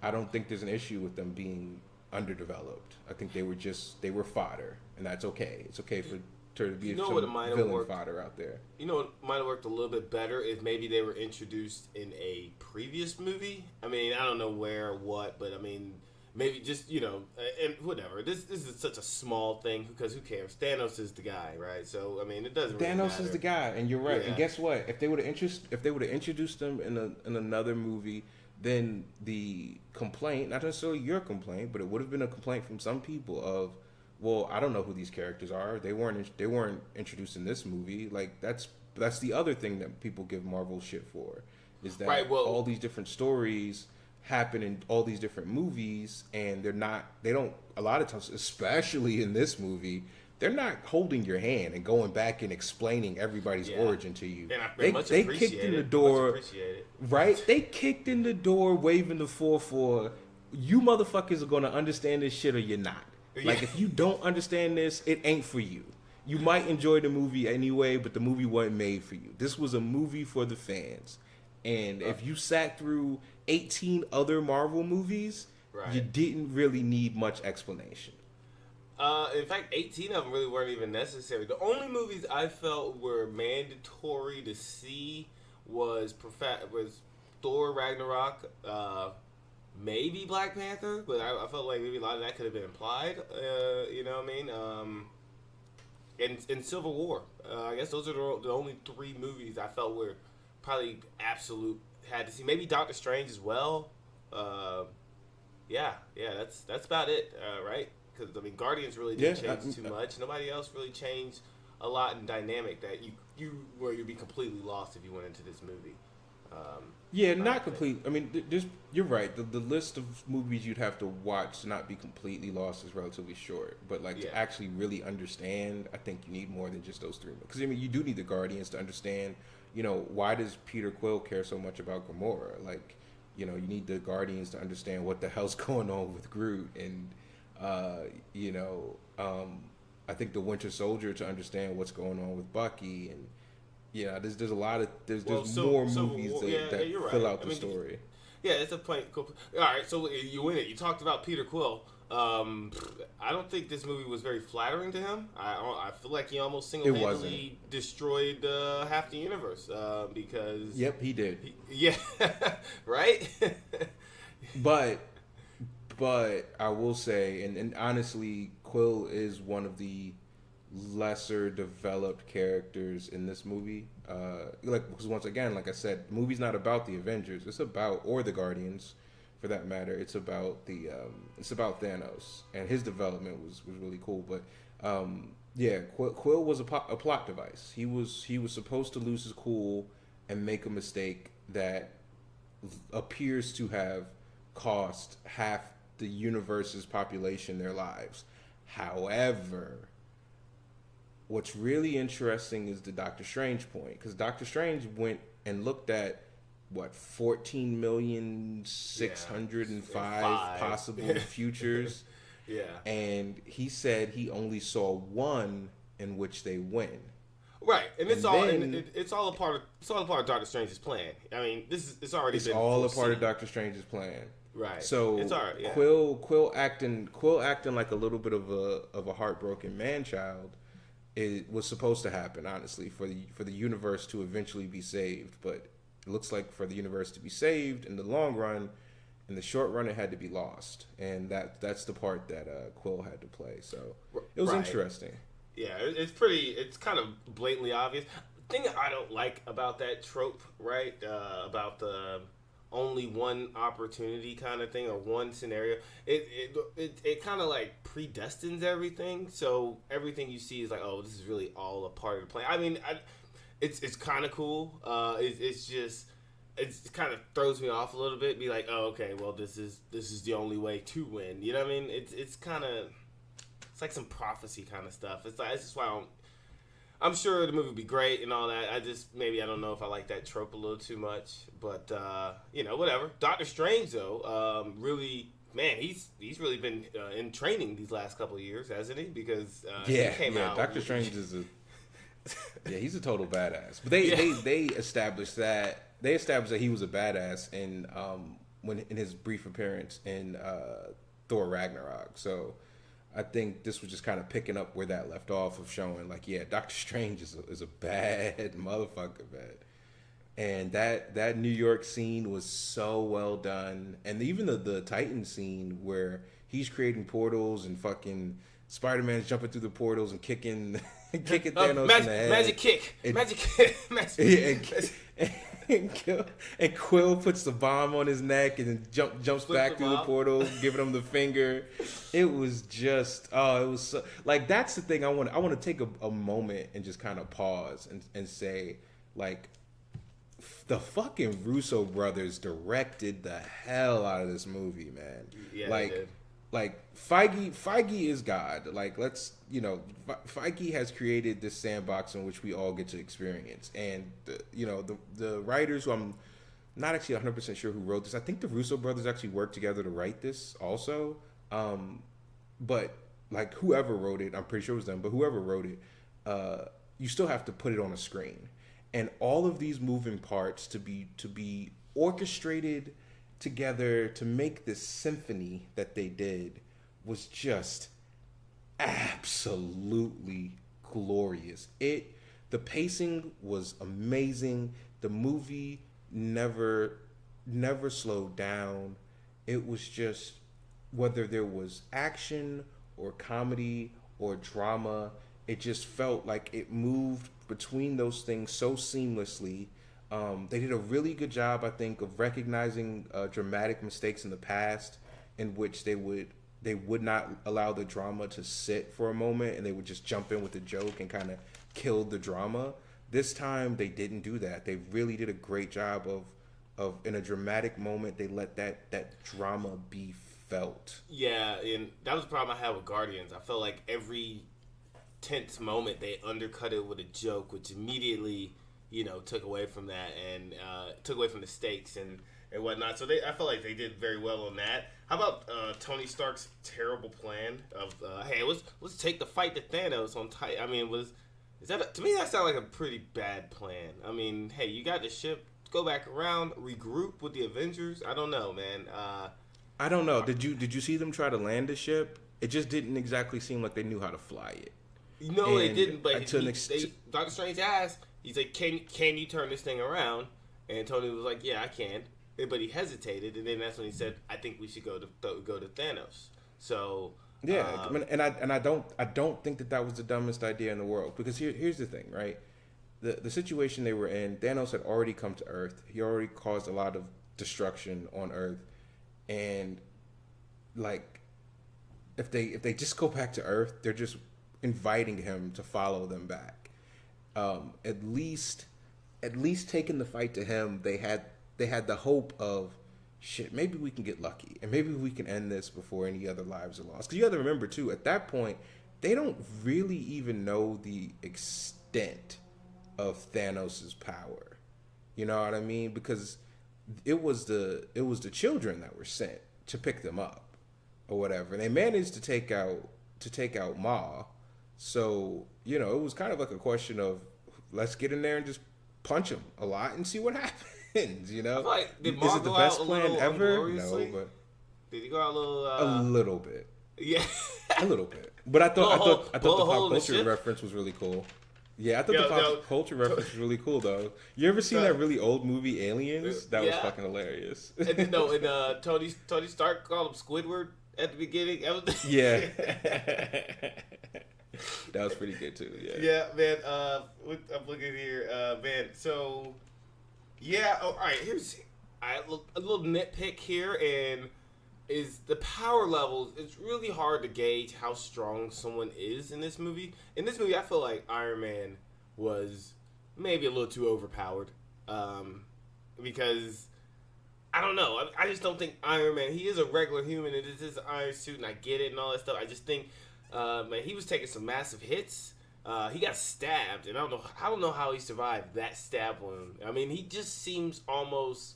I don't think there's an issue with them being underdeveloped. I think they were fodder, and that's okay. It's okay for to be You know what, it might some have villain worked. fodder out there. You know, it might have worked a little bit better if maybe they were introduced in a previous movie. I mean, I don't know where or what, but I mean, maybe just and whatever. This is such a small thing because who cares? Thanos is the guy, right? So I mean, it doesn't. Really Thanos matter. is the guy, and you're right. Yeah. And guess what? If they would have introduced them in another movie, then the complaint, not necessarily your complaint, but it would have been a complaint from some people of, well, I don't know who these characters are. They weren't introduced in this movie. Like that's the other thing that people give Marvel shit for, is that Right, well, all these different stories happen in all these different movies, and they don't a lot of times, especially in this movie, they're not holding your hand and going back and explaining everybody's origin to you. And They kicked in the door, right? They kicked in the door, waving the 4-4. You motherfuckers are gonna understand this shit, or you're not. Like, if you don't understand this, it ain't for you. You might enjoy the movie anyway, but the movie wasn't made for you. This was a movie for the fans. And if you sat through 18 other Marvel movies, you didn't really need much explanation. In fact, 18 of them really weren't even necessary. The only movies I felt were mandatory to see was Thor Ragnarok, maybe Black Panther, but I felt like maybe a lot of that could have been implied. You know what I mean? And Civil War. I guess those are the only 3 movies I felt were probably absolute had to see. Maybe Doctor Strange as well. Yeah, that's about it, right? Because I mean, Guardians really didn't change too much. Nobody else really changed a lot in dynamic that you'd be completely lost if you went into this movie. Not complete. I mean, you're right. The list of movies you'd have to watch to not be completely lost is relatively short. But to actually really understand, I think you need more than just those 3. Because I mean, you do need the Guardians to understand. Why does Peter Quill care so much about Gamora? Like, you need the Guardians to understand what the hell's going on with Groot, and I think the Winter Soldier to understand what's going on with Bucky, and there's a lot of more movies that fill out the story. Yeah, it's a point. All right, so you win it. You talked about Peter Quill. I don't think this movie was very flattering to him. I feel like he almost single-handedly destroyed half the universe because. Yep, he did. Right. But I will say, and honestly, Quill is one of the lesser developed characters in this movie. Because once again, like I said, the movie's not about the Avengers. It's about, or the Guardians, for that matter. It's about it's about Thanos, and his development was really cool. But Quill was a plot device. He was supposed to lose his cool and make a mistake that appears to have cost half the universe's population their lives. However, what's really interesting is the Doctor Strange point, because Doctor Strange went and looked at 14,605 possible futures. Yeah. And he said he only saw one in which they win. Right, and it's all a part of Doctor Strange's plan. I mean, it's all a part of Doctor Strange's plan. Right. So it's all right, yeah. Quill acting like a little bit of a heartbroken man child. It was supposed to happen, honestly, for the universe to eventually be saved. But it looks like for the universe to be saved in the long run, in the short run, it had to be lost, and that's the part that Quill had to play. So it was interesting. Yeah, it's kind of blatantly obvious. The thing I don't like about that trope, right, about the only one opportunity kind of thing or one scenario, it kind of like predestines everything. So everything you see is like, oh, this is really all a part of the plan. I mean, it's kind of cool. It's just it kind of throws me off a little bit. Be like, oh, okay, well, this is the only way to win. You know what I mean? It's kind of. It's like some prophecy kind of stuff. It's just why I'm sure the movie would be great and all that. I don't know if I like that trope a little too much. But, whatever. Doctor Strange, though, really, man, he's really been in training these last couple of years, hasn't he? Because he came out. Doctor Strange is he's a total badass. But they established that he was a badass in his brief appearance in Thor Ragnarok. So I think this was just kind of picking up where that left off of showing like, yeah, Doctor Strange is a bad motherfucker, man. And that New York scene was so well done, and even the Titan scene where he's creating portals and fucking Spider-Man's jumping through the portals and kicking kicking Thanos in the head. Magic kick, magic kick, magic kick. And Quill puts the bomb on his neck and then jumps back through the portal, giving him the finger. It was just it was so, like that's the thing I want to take a moment and just kind of pause and say like the fucking Russo brothers directed the hell out of this movie, man. Yeah, like they did. Like Feige is God. Like Feige has created this sandbox in which we all get to experience. And the writers who I'm not actually 100% sure who wrote this. I think the Russo brothers actually worked together to write this also. But like whoever wrote it, I'm pretty sure it was them. But whoever wrote it, you still have to put it on a screen. And all of these moving parts to be orchestrated together to make this symphony that they did was just absolutely glorious. The pacing was amazing. The movie never slowed down. It was just, whether there was action or comedy or drama, it just felt like it moved between those things so seamlessly. They did a really good job, I think, of recognizing dramatic mistakes in the past, in which they would not allow the drama to sit for a moment, and they would just jump in with a joke and kind of kill the drama. This time, they didn't do that. They really did a great job of in a dramatic moment, they let that drama be felt. Yeah, and that was the problem I had with Guardians. I felt like every tense moment they undercut it with a joke, which immediately took away from that and took away from the stakes and whatnot. So I felt like they did very well on that. How about Tony Stark's terrible plan of hey, let's take the fight to Thanos on Titan? I mean, to me that sounded like a pretty bad plan. I mean, hey, you got the ship, go back around, regroup with the Avengers. I don't know, man. I don't know. Did you see them try to land the ship? It just didn't exactly seem like they knew how to fly it. No, they didn't. But Doctor Strange asked. He's like, can you turn this thing around? And Tony was like, yeah, I can. But he hesitated, and then that's when he said, I think we should go to Thanos. So yeah, I don't think that was the dumbest idea in the world, because here's the thing, right? The situation they were in, Thanos had already come to Earth. He already caused a lot of destruction on Earth, and like if they just go back to Earth, they're just inviting him to follow them back. At least taking the fight to him, they had the hope of, shit, maybe we can get lucky and maybe we can end this before any other lives are lost. Because you have to remember too, at that point, they don't really even know the extent of Thanos's power. You know what I mean? Because it was the children that were sent to pick them up or whatever, and they managed to take out Ma. So, it was kind of like a question of, let's get in there and just punch him a lot and see what happens, I feel like, did Is Ma it the go best out plan ever? No, ungloriously? but Did he go out a little bit. Yeah. A little bit. But I thought the blow a hole pop in the culture ship? reference was really cool. Yeah, I thought the pop culture reference was really cool, though. You ever seen that really old movie, Aliens? That was fucking hilarious. And Tony Stark called him Squidward at the beginning. Yeah. That was pretty good, too. Yeah. Yeah, man. I'm looking here. Man, so... Yeah, all right, here's a little nitpick here, and is the power levels. It's really hard to gauge how strong someone is in this movie. In this movie, I feel like Iron Man was maybe a little too overpowered, because I don't know. I just don't think Iron Man. He is a regular human. It is his iron suit, and I get it and all that stuff. I just think, man, he was taking some massive hits. He got stabbed, and I don't know how he survived that stab wound. I mean, he just seems almost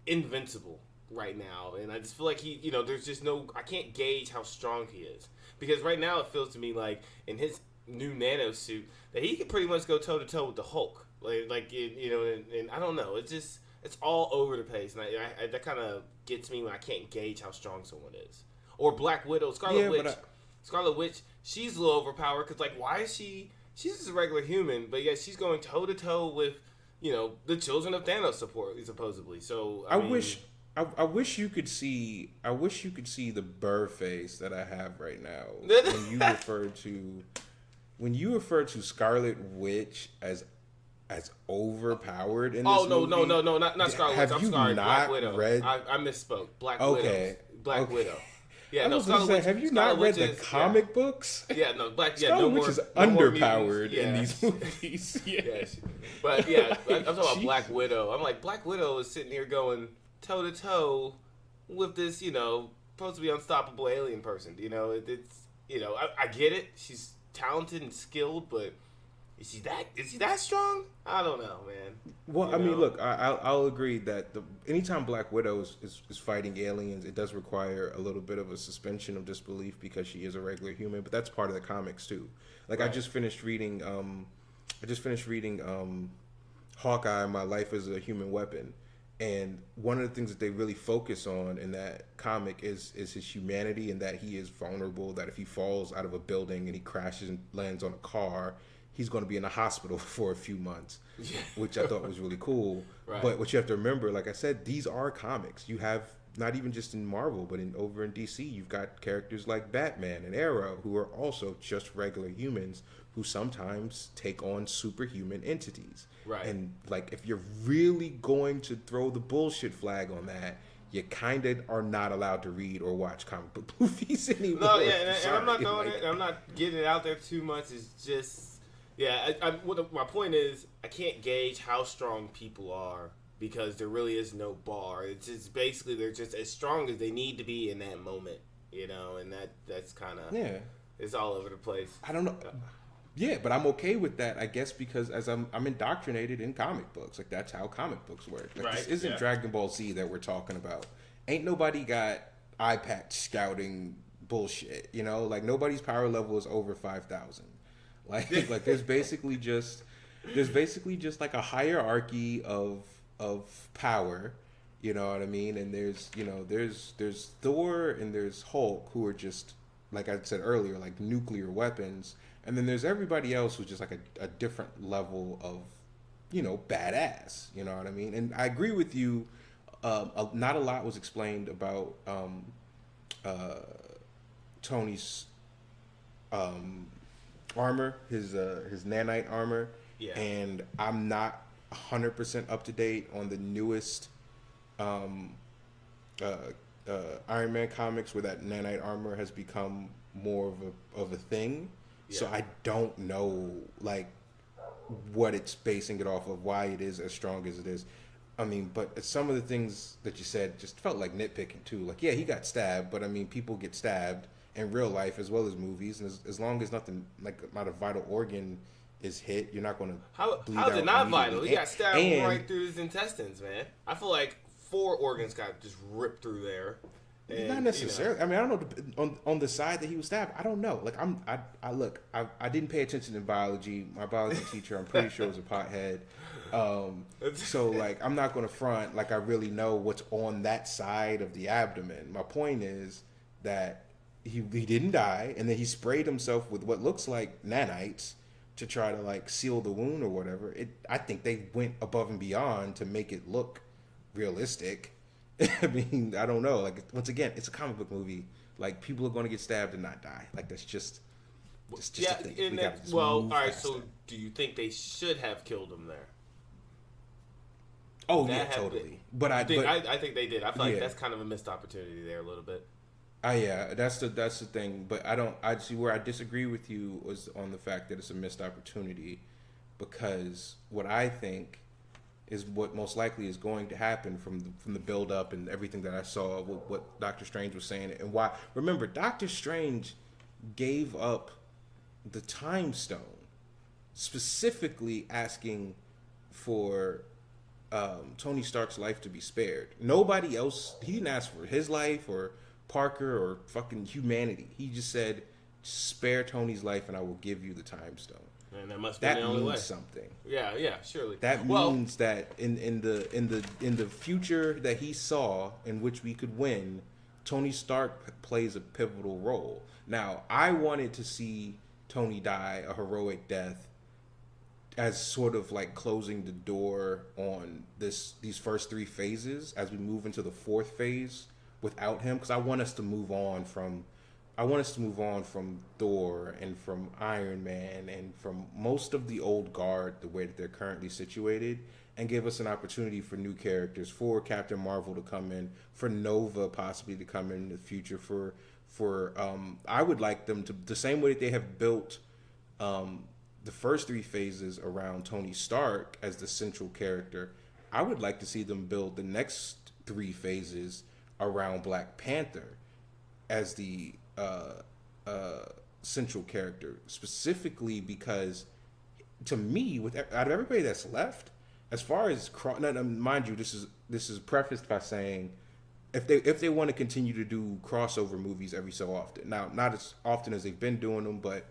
invincible right now, and I just feel like there's just I can't gauge how strong he is, because right now it feels to me like in his new nano suit that he could pretty much go toe to toe with the Hulk, and I don't know, it's all over the place, and I that kind of gets me when I can't gauge how strong someone is. Or Black Widow, Scarlet Yeah, Witch. Scarlet Witch, she's a little overpowered because, like, why is she? She's just a regular human, but yet she's going toe to toe with, the children of Thanos supposedly. So I wish you could see. I wish you could see the burr face that I have right now when you refer to Scarlet Witch as overpowered in this movie. No, not Scarlet Witch. I'm sorry, Black Widow. Read... I misspoke. Black Widow. Yeah, no, Scarlet Witch. Have you not read the comic books? Yeah, no, Scarlet Witch is underpowered in these movies. But yeah, I'm talking about Black Widow. I'm like, Black Widow is sitting here going toe to toe with this, supposed to be unstoppable alien person. I get it. She's talented and skilled, but is he that strong? I don't know, man. Well, I mean, look, I'll agree that anytime Black Widow is fighting aliens, it does require a little bit of a suspension of disbelief because she is a regular human, but that's part of the comics too. Like, right. I just finished reading Hawkeye, My Life as a Human Weapon. And one of the things that they really focus on in that comic is his humanity, and that he is vulnerable, that if he falls out of a building and he crashes and lands on a car, he's going to be in the hospital for a few months, which I thought was really cool. Right. But what you have to remember, like I said, these are comics. You have, not even just in Marvel, but over in DC, you've got characters like Batman and Arrow, who are also just regular humans who sometimes take on superhuman entities. Right. And, like, if you're really going to throw the bullshit flag on that, you kind of are not allowed to read or watch comic book movies anymore. No, yeah, and I'm not throwing it. I'm not getting it out there too much. It's just, my point is, I can't gauge how strong people are because there really is no bar. It's just basically they're just as strong as they need to be in that moment, and that's kind of it's all over the place. I don't know. Yeah, but I'm okay with that, I guess, because as I'm indoctrinated in comic books. Like, that's how comic books work. Like, right, this isn't Dragon Ball Z that we're talking about. Ain't nobody got eye patch scouting bullshit, Like, nobody's power level is over 5,000. Like there's basically just like a hierarchy of power, you know what I mean? And there's Thor and there's Hulk, who are just, like I said earlier, like nuclear weapons. And then there's everybody else who's just like a different level of, badass. You know what I mean? And I agree with you. Not a lot was explained about Tony's armor, his nanite armor. Yeah. And I'm not 100% up to date on the newest Iron Man comics, where that nanite armor has become more of a thing. Yeah. So I don't know, like, what it's basing it off of, why it is as strong as it is. I mean, but some of the things that you said just felt like nitpicking too. Like, yeah, he got stabbed, but I mean, people get stabbed in real life as well as movies, and as long as nothing, like, not a vital organ is hit, you're not going to How is it not vital? He got stabbed right through his intestines, man. I feel like 4 organs got just ripped through there. And, not necessarily. I mean, I don't know. On the side that he was stabbed, I don't know. Like, I didn't pay attention in biology. My biology teacher, I'm pretty sure, was a pothead. So, like, I'm not going to front like I really know what's on that side of the abdomen. My point is that he didn't die, and then he sprayed himself with what looks like nanites to try to, like, seal the wound or whatever. I think they went above and beyond to make it look realistic. I mean, I don't know. Like, once again, it's a comic book movie. Like, people are going to get stabbed and not die. Like, that's just a thing. All right. So, do you think they should have killed him there? Oh, yeah, totally. But I think they did. I feel like that's kind of a missed opportunity there a little bit. Yeah, that's the thing. But I see where I disagree with you was on the fact that it's a missed opportunity, because what I think is what most likely is going to happen from the build up and everything that I saw, what Doctor Strange was saying, and why. Remember, Doctor Strange gave up the Time Stone, specifically asking for Tony Stark's life to be spared. Nobody else. He didn't ask for his life or Parker or fucking humanity. He just said, "Spare Tony's life, and I will give you the Time Stone." And that must be the only way. That means something. Yeah, surely. That means that in the future that he saw, in which we could win, Tony Stark plays a pivotal role. Now, I wanted to see Tony die a heroic death as sort of like closing the door on these first three phases as we move into the fourth phase without him, because I want us to move on from Thor and from Iron Man and from most of the old guard the way that they're currently situated, and give us an opportunity for new characters, for Captain Marvel to come in, for Nova possibly to come in the future, for I would like them to, the same way that they have built the first three phases around Tony Stark as the central character, I would like to see them build the next three phases around Black Panther as the central character, specifically because, to me, with out of everybody that's left, as far as now, mind you, this is prefaced by saying if they want to continue to do crossover movies every so often, now not as often as they've been doing them, but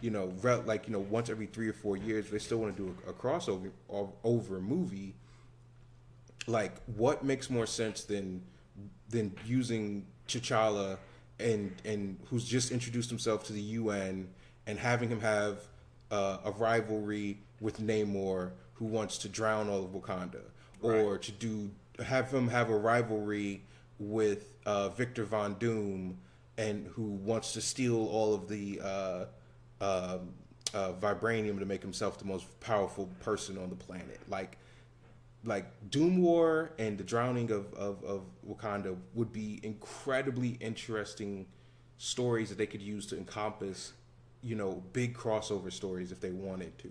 once every 3 or 4 years, they still want to do a crossover over movie. Like, what makes more sense than using T'Challa and who's just introduced himself to the UN and having him have a rivalry with Namor, who wants to drown all of Wakanda, or to have him have a rivalry with Victor Von Doom, and who wants to steal all of the vibranium to make himself the most powerful person on the planet. Like Doom War and the drowning of Wakanda would be incredibly interesting stories that they could use to encompass, big crossover stories if they wanted to.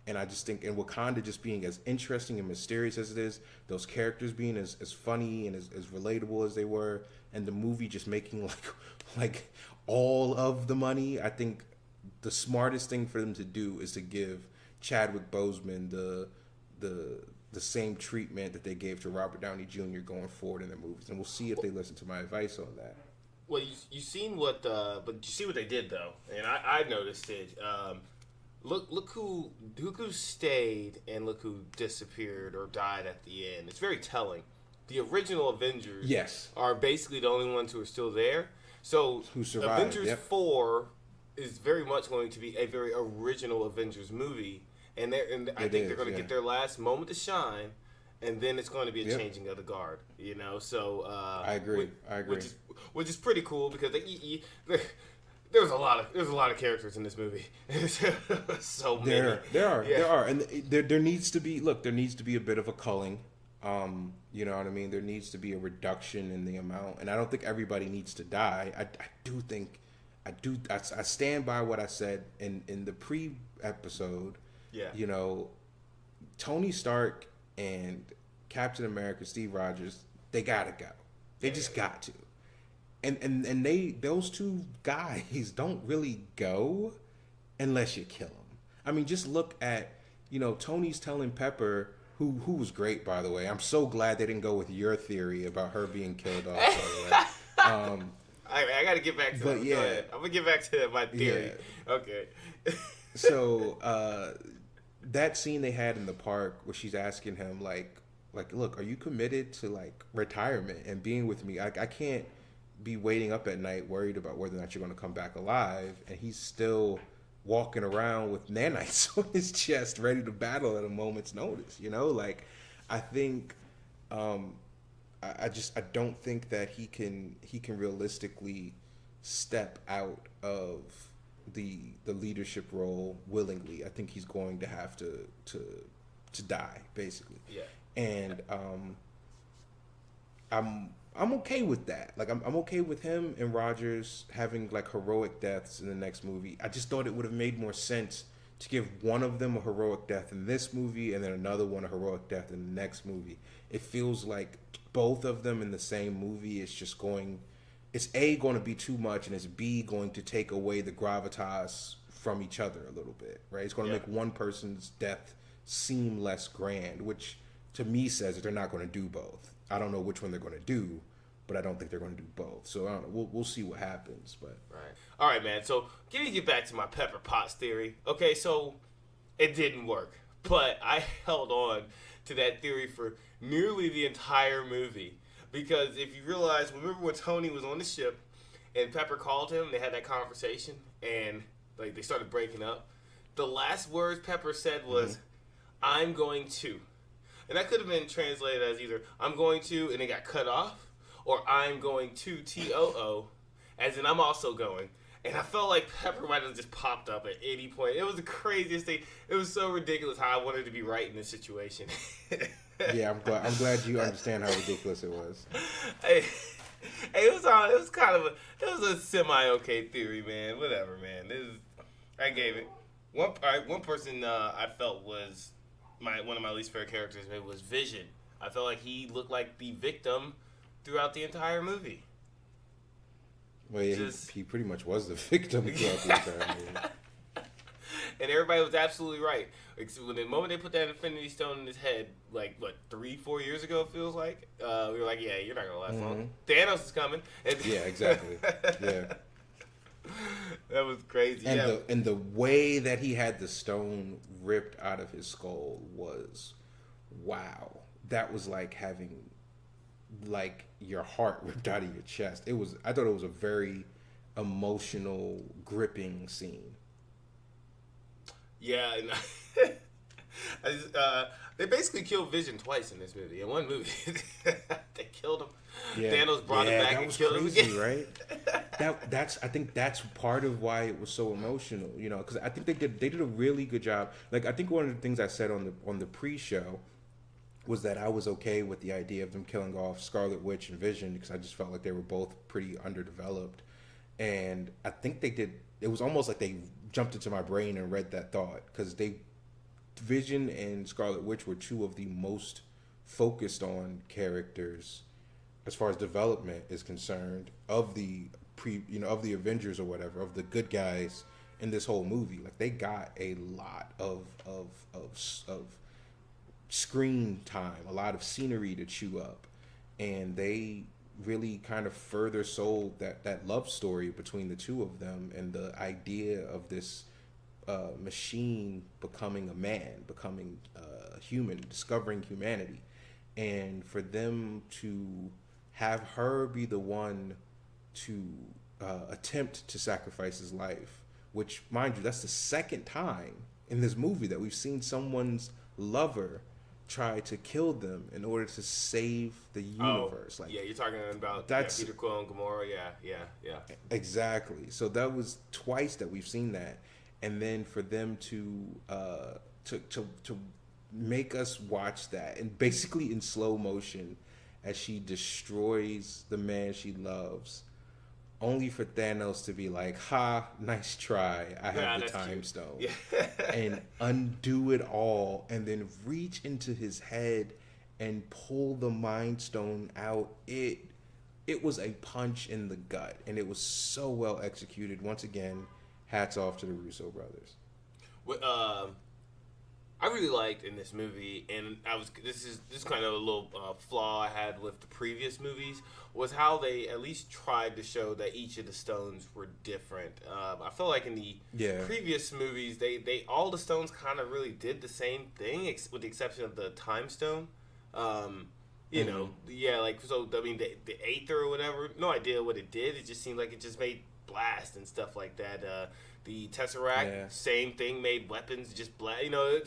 And I just think, and Wakanda just being as interesting and mysterious as it is, those characters being as funny and as relatable as they were, and the movie just making like all of the money, I think the smartest thing for them to do is to give Chadwick Boseman the same treatment that they gave to Robert Downey Jr. going forward in their movies, and we'll see if they listen to my advice on that. Well, you seen what, but you see what they did though, and I noticed it. Look who stayed and look who disappeared or died at the end. It's very telling. The original Avengers, are basically the only ones who are still there. So who survived, Avengers 4 is very much going to be a very original Avengers movie. And I think they're going to get their last moment to shine, and then it's going to be a changing of the guard. So I agree. Which is pretty cool because there's a lot of characters in this movie. So many. There are, and there needs to be a bit of a culling. You know what I mean? There needs to be a reduction in the amount, and I don't think everybody needs to die. I stand by what I said in the pre-episode. Yeah. Tony Stark and Captain America, Steve Rogers, they gotta go. They just got to. And those two guys don't really go unless you kill them. I mean, just look at, Tony's telling Pepper, who was great, by the way. I'm so glad they didn't go with your theory about her being killed off, by the way. I got to get back to that. Yeah. Go ahead. I'm going to get back to my theory. Yeah. Okay. So, that scene they had in the park where she's asking him, like, look, are you committed to, retirement and being with me? I can't be waiting up at night worried about whether or not you're going to come back alive. And he's still walking around with nanites on his chest, ready to battle at a moment's notice. I think, I don't think that he can realistically step out of the leadership role willingly. I think he's going to have to die, basically. Yeah. And I'm okay with that. I'm okay with him and Rogers having heroic deaths in the next movie. I just thought it would have made more sense to give one of them a heroic death in this movie and then another one a heroic death in the next movie. It feels like both of them in the same movie is just it's A, going to be too much, and it's B, going to take away the gravitas from each other a little bit, right? It's going to make one person's death seem less grand, which to me says that they're not going to do both. I don't know which one they're going to do, but I don't think they're going to do both. So I don't know. We'll see what happens. But right. All right, man. So let me get back to my Pepper Potts theory. Okay, so it didn't work, but I held on to that theory for nearly the entire movie. Because if you realize, remember when Tony was on the ship and Pepper called him, they had that conversation, and like they started breaking up. The last words Pepper said was, "I'm going to," and that could have been translated as either "I'm going to," and it got cut off, or "I'm going to TOO," as in I'm also going. And I felt like Pepper might have just popped up at any point. It was the craziest thing. It was so ridiculous how I wanted to be right in this situation. Yeah, I'm glad you understand how ridiculous it was. Hey, it was a semi okay theory, man. Whatever, man. I gave it one person I felt was one of my least favorite characters. It was Vision. I felt like he looked like the victim throughout the entire movie. Well, yeah, he pretty much was the victim throughout the entire movie. And everybody was absolutely right. Like, so when the moment they put that Infinity Stone in his head, like, what, 3-4 years ago, it feels like? We were like, yeah, you're not going to last long. Thanos is coming. Yeah, exactly. Yeah. That was crazy. And the way that he had the stone ripped out of his skull was, wow. That was like having, like, your heart ripped out of your chest. I thought it was a very emotional, gripping scene. Yeah, and they basically killed Vision twice in this movie. In one movie, they killed him. Yeah. Thanos brought him back and killed him again. Right? I think that's part of why it was so emotional. You know, because I think they did a really good job. Like, I think one of the things I said on the pre-show was that I was okay with the idea of them killing off Scarlet Witch and Vision because I just felt like they were both pretty underdeveloped, and I think they did. It was almost like they jumped into my brain and read that thought because Vision and Scarlet Witch were two of the most focused on characters as far as development is concerned of the of the Avengers or whatever, of the good guys in this whole movie. Like, they got a lot of screen time, a lot of scenery to chew up, and they really kind of further sold that love story between the two of them and the idea of this machine becoming a man, becoming human, discovering humanity. And for them to have her be the one to attempt to sacrifice his life, which, mind you, that's the second time in this movie that we've seen someone's lover try to kill them in order to save the universe. Yeah, you're talking about Peter Quill and Gamora. Yeah. Exactly. So that was twice that we've seen that, and then for them to make us watch that, and basically in slow motion, as she destroys the man she loves, only for Thanos to be like, "Ha, nice try. I have the time stone," and undo it all, and then reach into his head and pull the Mind Stone out. It was a punch in the gut, and it was so well executed. Once again, hats off to the Russo brothers. I really liked in this movie, and this is kind of a little flaw I had with the previous movies, was how they at least tried to show that each of the stones were different. I feel like in the previous movies, they all the stones kind of really did the same thing, with the exception of the time stone. You know, like, so I mean, the Aether or whatever, no idea what it did. It just seemed like it just made blast and stuff like that. The Tesseract, same thing, made weapons, just blast. You know,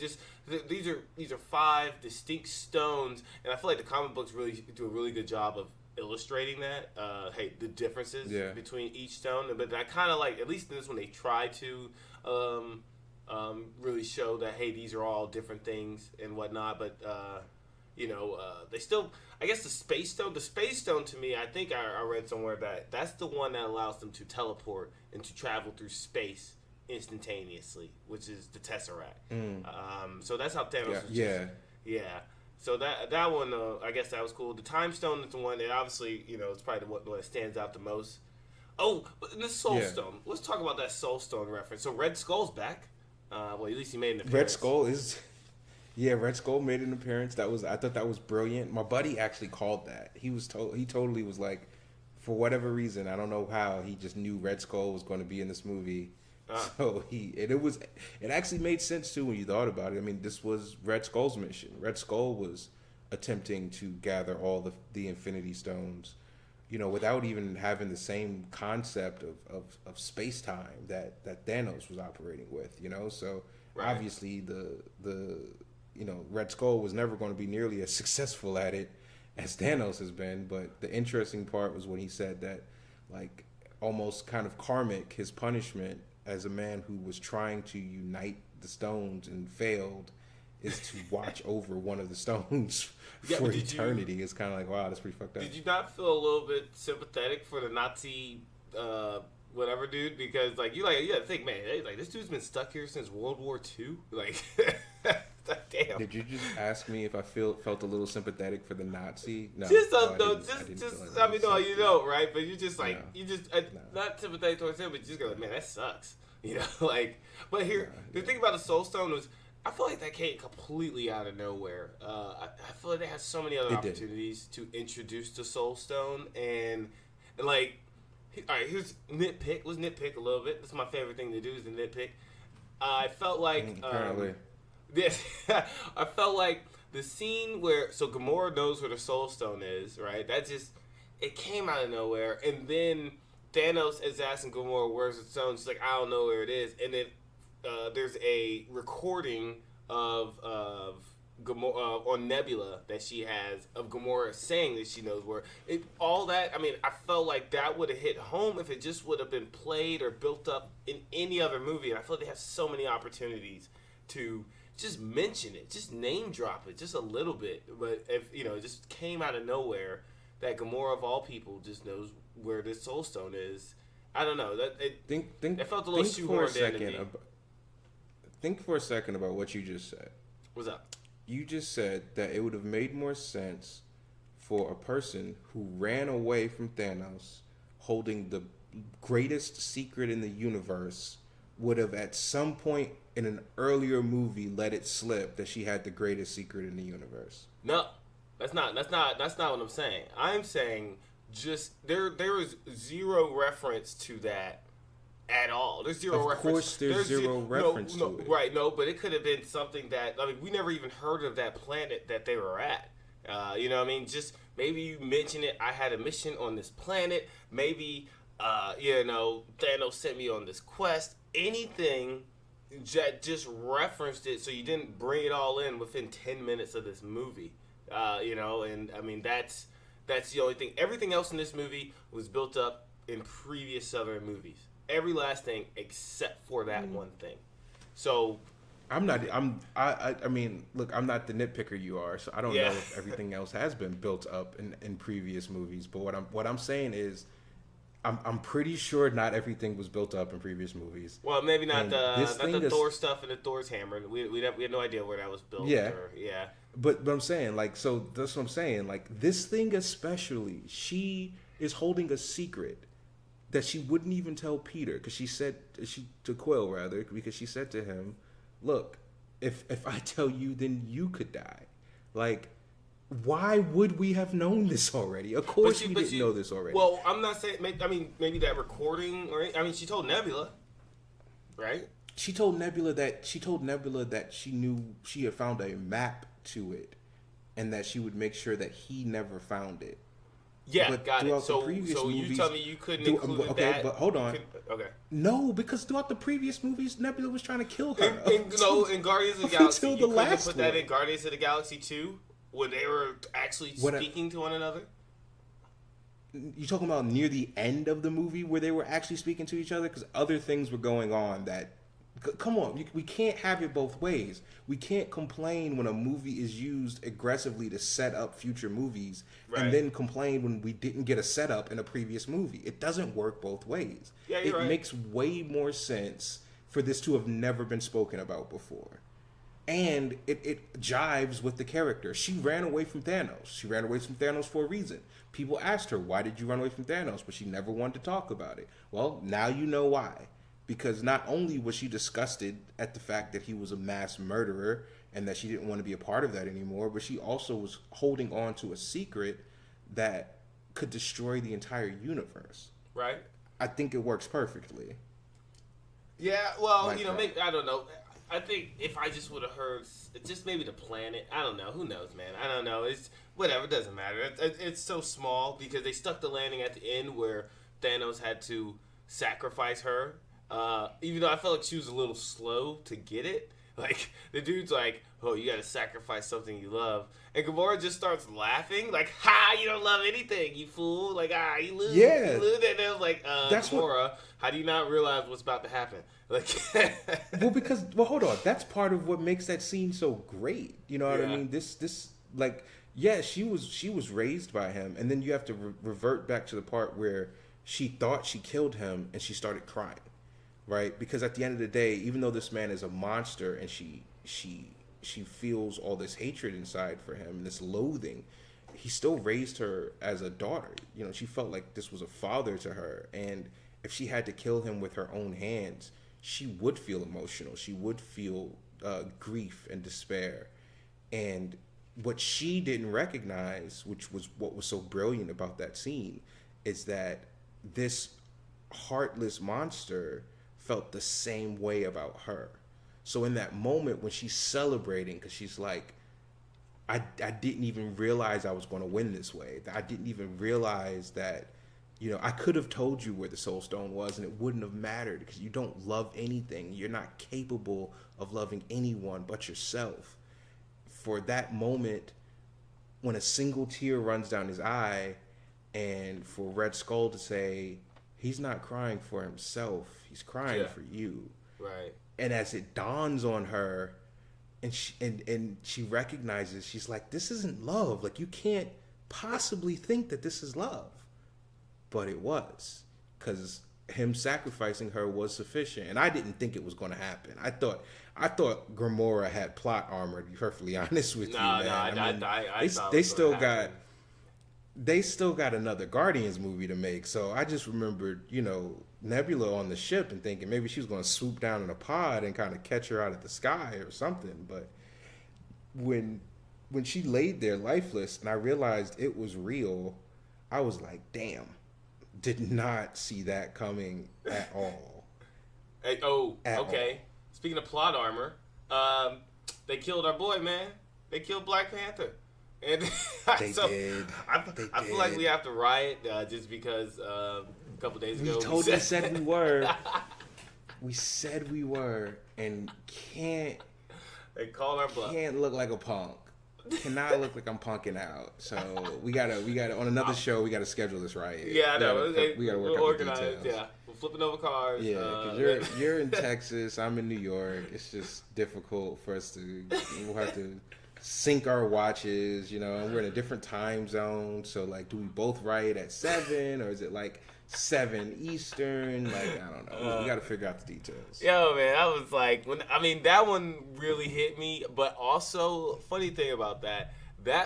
these are 5 distinct stones, and I feel like the comic books really do a really good job of illustrating that. The differences between each stone. But I kind of like, at least in this one, they try to really show that, hey, these are all different things and whatnot. But they still, I guess the Space Stone to me, I think I read somewhere that that's the one that allows them to teleport and to travel through space instantaneously, which is the Tesseract. So that's how Thanos was So that one, I guess that was cool. The Time Stone is the one that obviously, it's probably the one that stands out the most. Oh, the Soul Stone. Let's talk about that Soul Stone reference. So Red Skull's back. Well, at least he made an appearance. Red Skull is... Yeah, Red Skull made an appearance. I thought that was brilliant. My buddy actually called that. He totally was like, for whatever reason, I don't know how, he just knew Red Skull was going to be in this movie. So it actually made sense too when you thought about it. I mean, this was Red Skull's mission. Red Skull was attempting to gather all the Infinity Stones, without even having the same concept of space time that Thanos was operating with. So Right. obviously the Red Skull was never going to be nearly as successful at it as Thanos has been. But the interesting part was when he said that, like, almost kind of karmic, his punishment as a man who was trying to unite the stones and failed is to watch over one of the stones Yeah, for but did eternity. It's kind of like, wow, that's pretty fucked up. Did you not feel a little bit sympathetic for the Nazi, whatever dude? Because like you think, man, like this dude's been stuck here since World War II. Like, damn. Did you just ask me if I felt a little sympathetic for the Nazi? No, Just no, no, didn't just. feel I like mean, that. no, you don't, right? But you just like No. not sympathetic towards him, but you just go like, man, that sucks. Like. But here, the thing about the Soul Stone was, I feel like that came completely out of nowhere. I feel like they had so many other It did. opportunities to introduce the Soul Stone, and like, all right, here's nitpick. Let's nitpick a little bit. That's my favorite thing to do is to nitpick. I felt like Apparently. Yes, I felt like the scene where Gamora knows where the Soul Stone is, right? That just it came out of nowhere, and then Thanos is asking Gamora where's the stone. She's like, I don't know where it is, and then there's a recording of Gamora on Nebula that she has of Gamora saying that she knows where all that. I mean, I felt like that would have hit home if it just would have been played or built up in any other movie, and I feel like they have so many opportunities to just mention it, just name drop it, just a little bit. But if it just came out of nowhere that Gamora of all people just knows where this Soul Stone is. I don't know. It felt a little shoehorned in to me. Think for a second about what you just said. What's up? You just said that it would have made more sense for a person who ran away from Thanos holding the greatest secret in the universe would have at some point in an earlier movie let it slip that she had the greatest secret in the universe. No, that's not what I'm saying. I'm saying just there is zero reference to that at all. There's zero reference. Of course, there's zero reference to it. Right? No, but it could have been something that we never even heard of that planet that they were at. You know what I mean? Just maybe you mention it. I had a mission on this planet. Maybe Thanos sent me on this quest. Anything that just referenced it, so you didn't bring it all in within 10 minutes of this movie. And I mean that's the only thing. Everything else in this movie was built up in previous Southern movies. Every last thing except for that one thing. So I mean, look, I'm not the nitpicker you are, so I don't know if everything else has been built up in previous movies. But what I'm saying is, I'm pretty sure not everything was built up in previous movies. Well, maybe not the Thor is, stuff and the Thor's hammer. We had no idea where that was built. Yeah. Yeah. But I'm saying, like, so that's what I'm saying. Like, this thing especially, she is holding a secret that she wouldn't even tell Peter, because she to Quill rather, because she said to him, "Look, if I tell you, then you could die." Like, why would we have known this already? Of course we didn't know this already. Well, I'm not saying. Maybe that recording, or she told Nebula, right? She told Nebula that she knew she had found a map to it, and that she would make sure that he never found it. Yeah, but got it. So movies, you tell me you couldn't include okay, that? But hold on. Okay. No, because throughout the previous movies, Nebula was trying to kill her. In Guardians of the Galaxy, until the you last couldn't put that in Guardians of the Galaxy 2 when they were actually speaking to one another. You talking about near the end of the movie where they were actually speaking to each other? Because other things were going on that. Come on, we can't have it both ways. We can't complain when a movie is used aggressively to set up future movies, right, and then complain when we didn't get a setup in a previous movie. It doesn't work both ways. Yeah, you're right. It makes way more sense for this to have never been spoken about before. And it jives with the character. She ran away from Thanos. She ran away from Thanos for a reason. People asked her, why did you run away from Thanos? But she never wanted to talk about it. Well, now you know why. Because not only was she disgusted at the fact that he was a mass murderer and that she didn't want to be a part of that anymore, but she also was holding on to a secret that could destroy the entire universe. Right. I think it works perfectly. Yeah, well, Like maybe, I don't know. I think if I just would have heard just maybe the planet, I don't know. Who knows, man? I don't know. It's whatever. It doesn't matter. It's so small because they stuck the landing at the end where Thanos had to sacrifice her. Even though I felt like she was a little slow to get it. Like, the dude's like, oh, you gotta sacrifice something you love. And Gamora just starts laughing, like, ha, you don't love anything, you fool. Like, you lose. Yeah. You lose. And then I was like, That's Gamora, how do you not realize what's about to happen? Like, well, hold on. That's part of what makes that scene so great. You know what I mean? This, like, yeah, she was raised by him. And then you have to revert back to the part where she thought she killed him and she started crying. Right, because at the end of the day, even though this man is a monster and she feels all this hatred inside for him and this loathing, he still raised her as a daughter. You know, she felt like this was a father to her, and if she had to kill him with her own hands, she would feel emotional. She would feel grief and despair, and what she didn't recognize, which was what was so brilliant about that scene, is that this heartless monster felt the same way about her. So in that moment when she's celebrating, because she's like, I didn't even realize I was going to win this way. I didn't even realize that, you know, I could have told you where the Soul Stone was and it wouldn't have mattered because you don't love anything. You're not capable of loving anyone but yourself. For that moment, when a single tear runs down his eye, and for Red Skull to say, he's not crying for himself, he's crying for you. Right. And as it dawns on her, and she recognizes, she's like, this isn't love. Like, you can't possibly think that this is love. But it was, because him sacrificing her was sufficient. And I didn't think it was going to happen. I thought Gamora had plot armor, to be perfectly honest with you, man. I thought they still got. They still got another Guardians movie to make, so I just remembered, you know, Nebula on the ship and thinking maybe she was going to swoop down in a pod and kind of catch her out of the sky or something. But when she laid there lifeless and I realized it was real, I was like, damn, did not see that coming at all. Hey, okay. Speaking of plot armor, they killed our boy, man. They killed Black Panther. And they did. I feel like we have to riot just because a couple days ago we said we were. We said we were, and can't. They called our bluff. Can't look like a punk. Cannot look like I'm punking out. So we gotta on another show. We gotta schedule this riot. Yeah, I know. We gotta work out the details. Yeah, we're flipping over cars. Yeah, because you're in Texas. I'm in New York. It's just difficult for us to. We'll have to sync our watches, you know, and we're in a different time zone. So, like, do we both riot at 7 or is it like 7 Eastern? Like, I don't know. We got to figure out the details. Yo, man, I was like, that one really hit me. But also, funny thing about that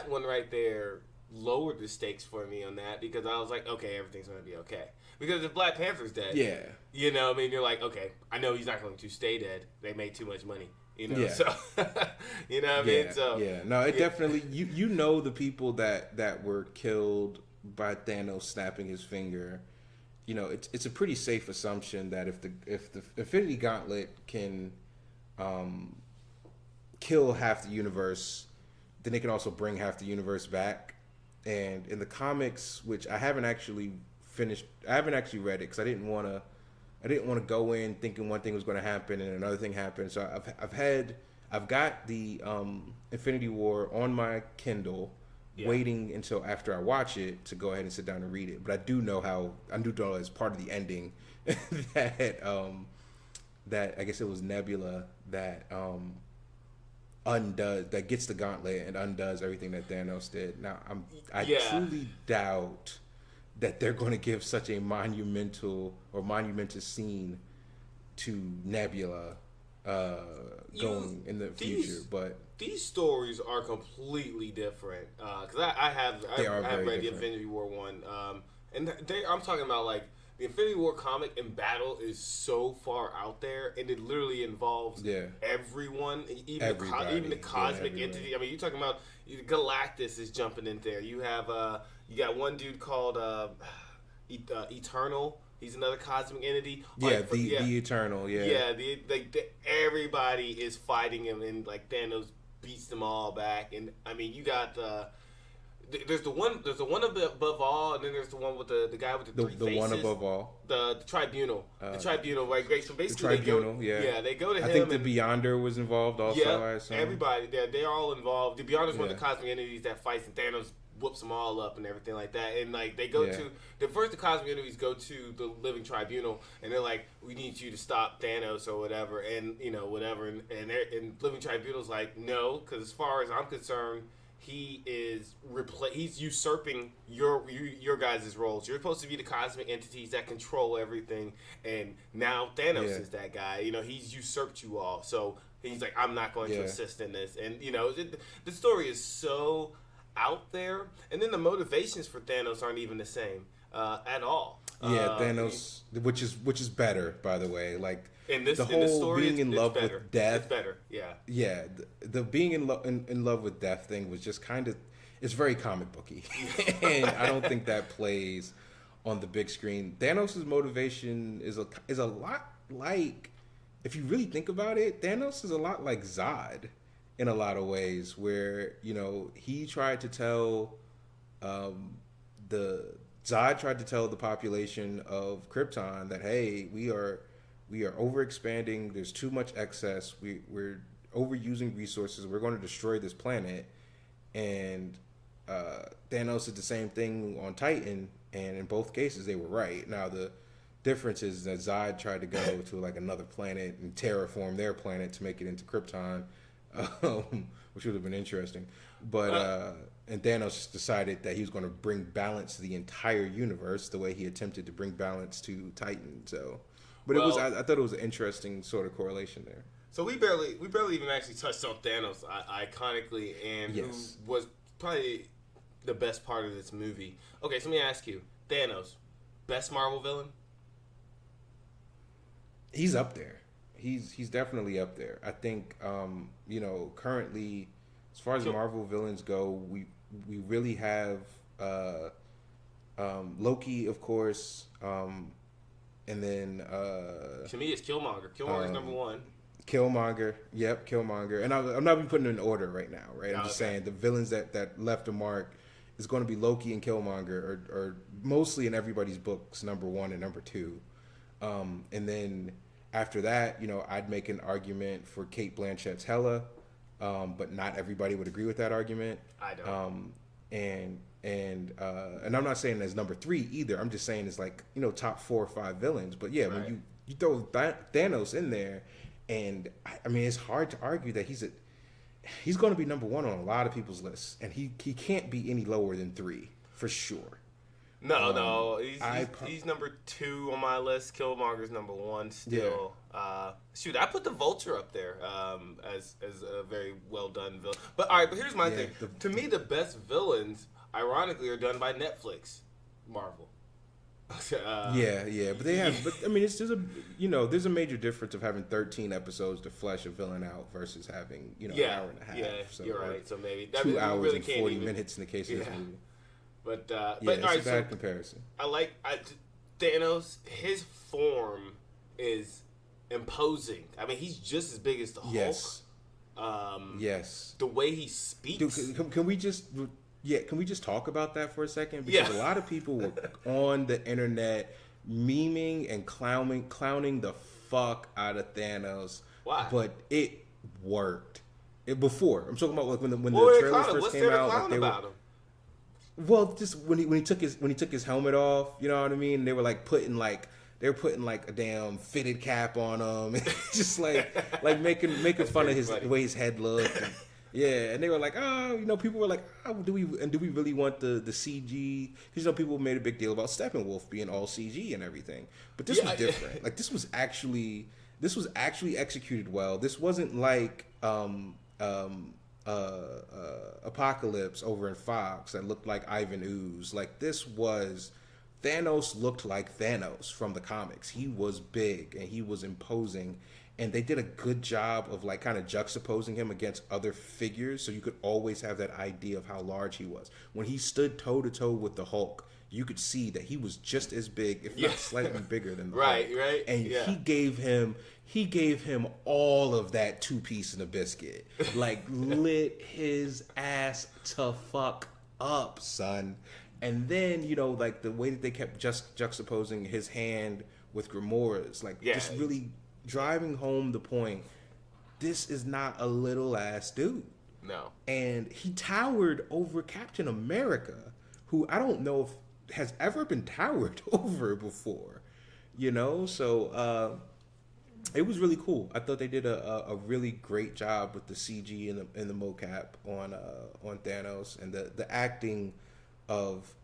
one right there lowered the stakes for me on that because I was like, okay, everything's going to be okay. Because if Black Panther's dead, yeah, you know, I mean, you're like, okay, I know he's not going to stay dead. They made too much money. You know, so you know what I mean. So no, it definitely you know the people that were killed by Thanos snapping his finger. You know, it's a pretty safe assumption that if the Infinity Gauntlet can kill half the universe, then it can also bring half the universe back. And in the comics, which I haven't actually read it because I didn't want to go in thinking one thing was going to happen and another thing happened. So I've got the Infinity War on my Kindle, waiting until after I watch it to go ahead and sit down and read it. But I do know as part of the ending that I guess it was Nebula that gets the gauntlet and undoes everything that Thanos did. Now I truly doubt that they're going to give such a monumentous scene to Nebula going in the future. But these stories are completely different because I have read the Infinity War one, and I'm talking about like the Infinity War comic in battle is so far out there, and it literally involves everyone, even the cosmic entity. I mean, you're talking about Galactus is jumping in there. You have you got one dude called Eternal. He's another cosmic entity. Yeah, the Eternal. Yeah, yeah. Everybody is fighting him, and like Thanos beats them all back. And I mean, you got there's the one above all, and then there's the one with the guy with the three faces. The one above all. The tribunal. The tribunal, right? Great. So basically, the tribunal, they go to him. I think the Beyonder was involved also. Yeah, everybody. They're all involved. The Beyonder's one of the cosmic entities that fights, and Thanos whoops them all up and everything like that. And like they go to the cosmic entities go to the living tribunal, and they're like, "We need you to stop Thanos or whatever," and whatever. And living tribunal's like, "No, because as far as I'm concerned." He is he's usurping your guys' roles. You're supposed to be the cosmic entities that control everything, and now Thanos is that guy. He's usurped you all. So he's like, I'm not going to assist in this. And the story is so out there, and then the motivations for Thanos aren't even the same at all. Thanos, which is better, by the way. Like. In the story, being in love better. with death, it's better. Yeah, yeah. The being in love with death thing was just kind of, it's very comic booky, and I don't think that plays on the big screen. Thanos' motivation is a lot like, if you really think about it, Thanos is a lot like Zod in a lot of ways, where he tried to tell Zod tried to tell the population of Krypton that, hey, we are overexpanding. There's too much excess. We're overusing resources. We're going to destroy this planet. And Thanos did the same thing on Titan, and in both cases they were right. Now the difference is that Zod tried to go to like another planet and terraform their planet to make it into Krypton, which would have been interesting. But and Thanos decided that he was going to bring balance to the entire universe the way he attempted to bring balance to Titan. So. But I thought it was an interesting sort of correlation there. So we barely even actually touched on Thanos iconically, and who was probably the best part of this movie. Okay, so let me ask you, Thanos, best Marvel villain? He's up there. He's definitely up there. I think currently, as far as Marvel villains go, we really have Loki, of course. And then to me, it's Killmonger. Killmonger's number one. Killmonger, yep, Killmonger. And I'm not even putting it in order right now, right? I'm just saying the villains that left a mark is going to be Loki and Killmonger, or mostly in everybody's books, number one and number two. And then after that, I'd make an argument for Cate Blanchett's Hela, but not everybody would agree with that argument. I don't. And I'm not saying as number three either. I'm just saying it's like, top 4 or 5 villains. But yeah, when you throw Thanos in there, and I mean, it's hard to argue that he's going to be number one on a lot of people's lists, and he can't be any lower than 3 for sure. No, he's number 2 on my list. Killmonger's number 1 still. Yeah. I put the Vulture up there as a very well done villain. But all right, but here's my thing. To me, the best villains, ironically, are done by Netflix, Marvel. But they have. But I mean, there's a major difference of having 13 episodes to flesh a villain out versus having an hour and a half. Yeah, so, you're right. So maybe 2 hours really and 40 minutes in the case of this movie. But it's a bad comparison. Thanos. His form is imposing. I mean, he's just as big as the Hulk. Yes. The way he speaks. Dude, can we just talk about that for a second? Because a lot of people were on the internet memeing and clowning the fuck out of Thanos. Why? But it worked. Before. I'm talking about like when the trailers first came out. What's there to clown about him? Well, just when he took his helmet off, you know what I mean? They were putting a damn fitted cap on him, just like making fun of the way his head looked. And they were like, people were like, do we really want the CG? Because people made a big deal about Steppenwolf being all CG and everything, but this was different. Like this was actually executed well. This wasn't like Apocalypse over in Fox that looked like Ivan Ooze. Like Thanos looked like Thanos from the comics. He was big and he was imposing, and they did a good job of like kind of juxtaposing him against other figures, so you could always have that idea of how large he was. When he stood toe to toe with the Hulk, you could see that he was just as big, if not slightly bigger than the Hulk. Right. And he gave him all of that two-piece in a biscuit. Like, lit his ass to fuck up, son. And then, you know, like the way that they kept just juxtaposing his hand with Gamora's, like just really driving home the point, this is not a little ass dude. No. And he towered over Captain America, who I don't know if has ever been towered over before, you know? So it was really cool. I thought they did a really great job with the CG and the mocap on Thanos, and the acting of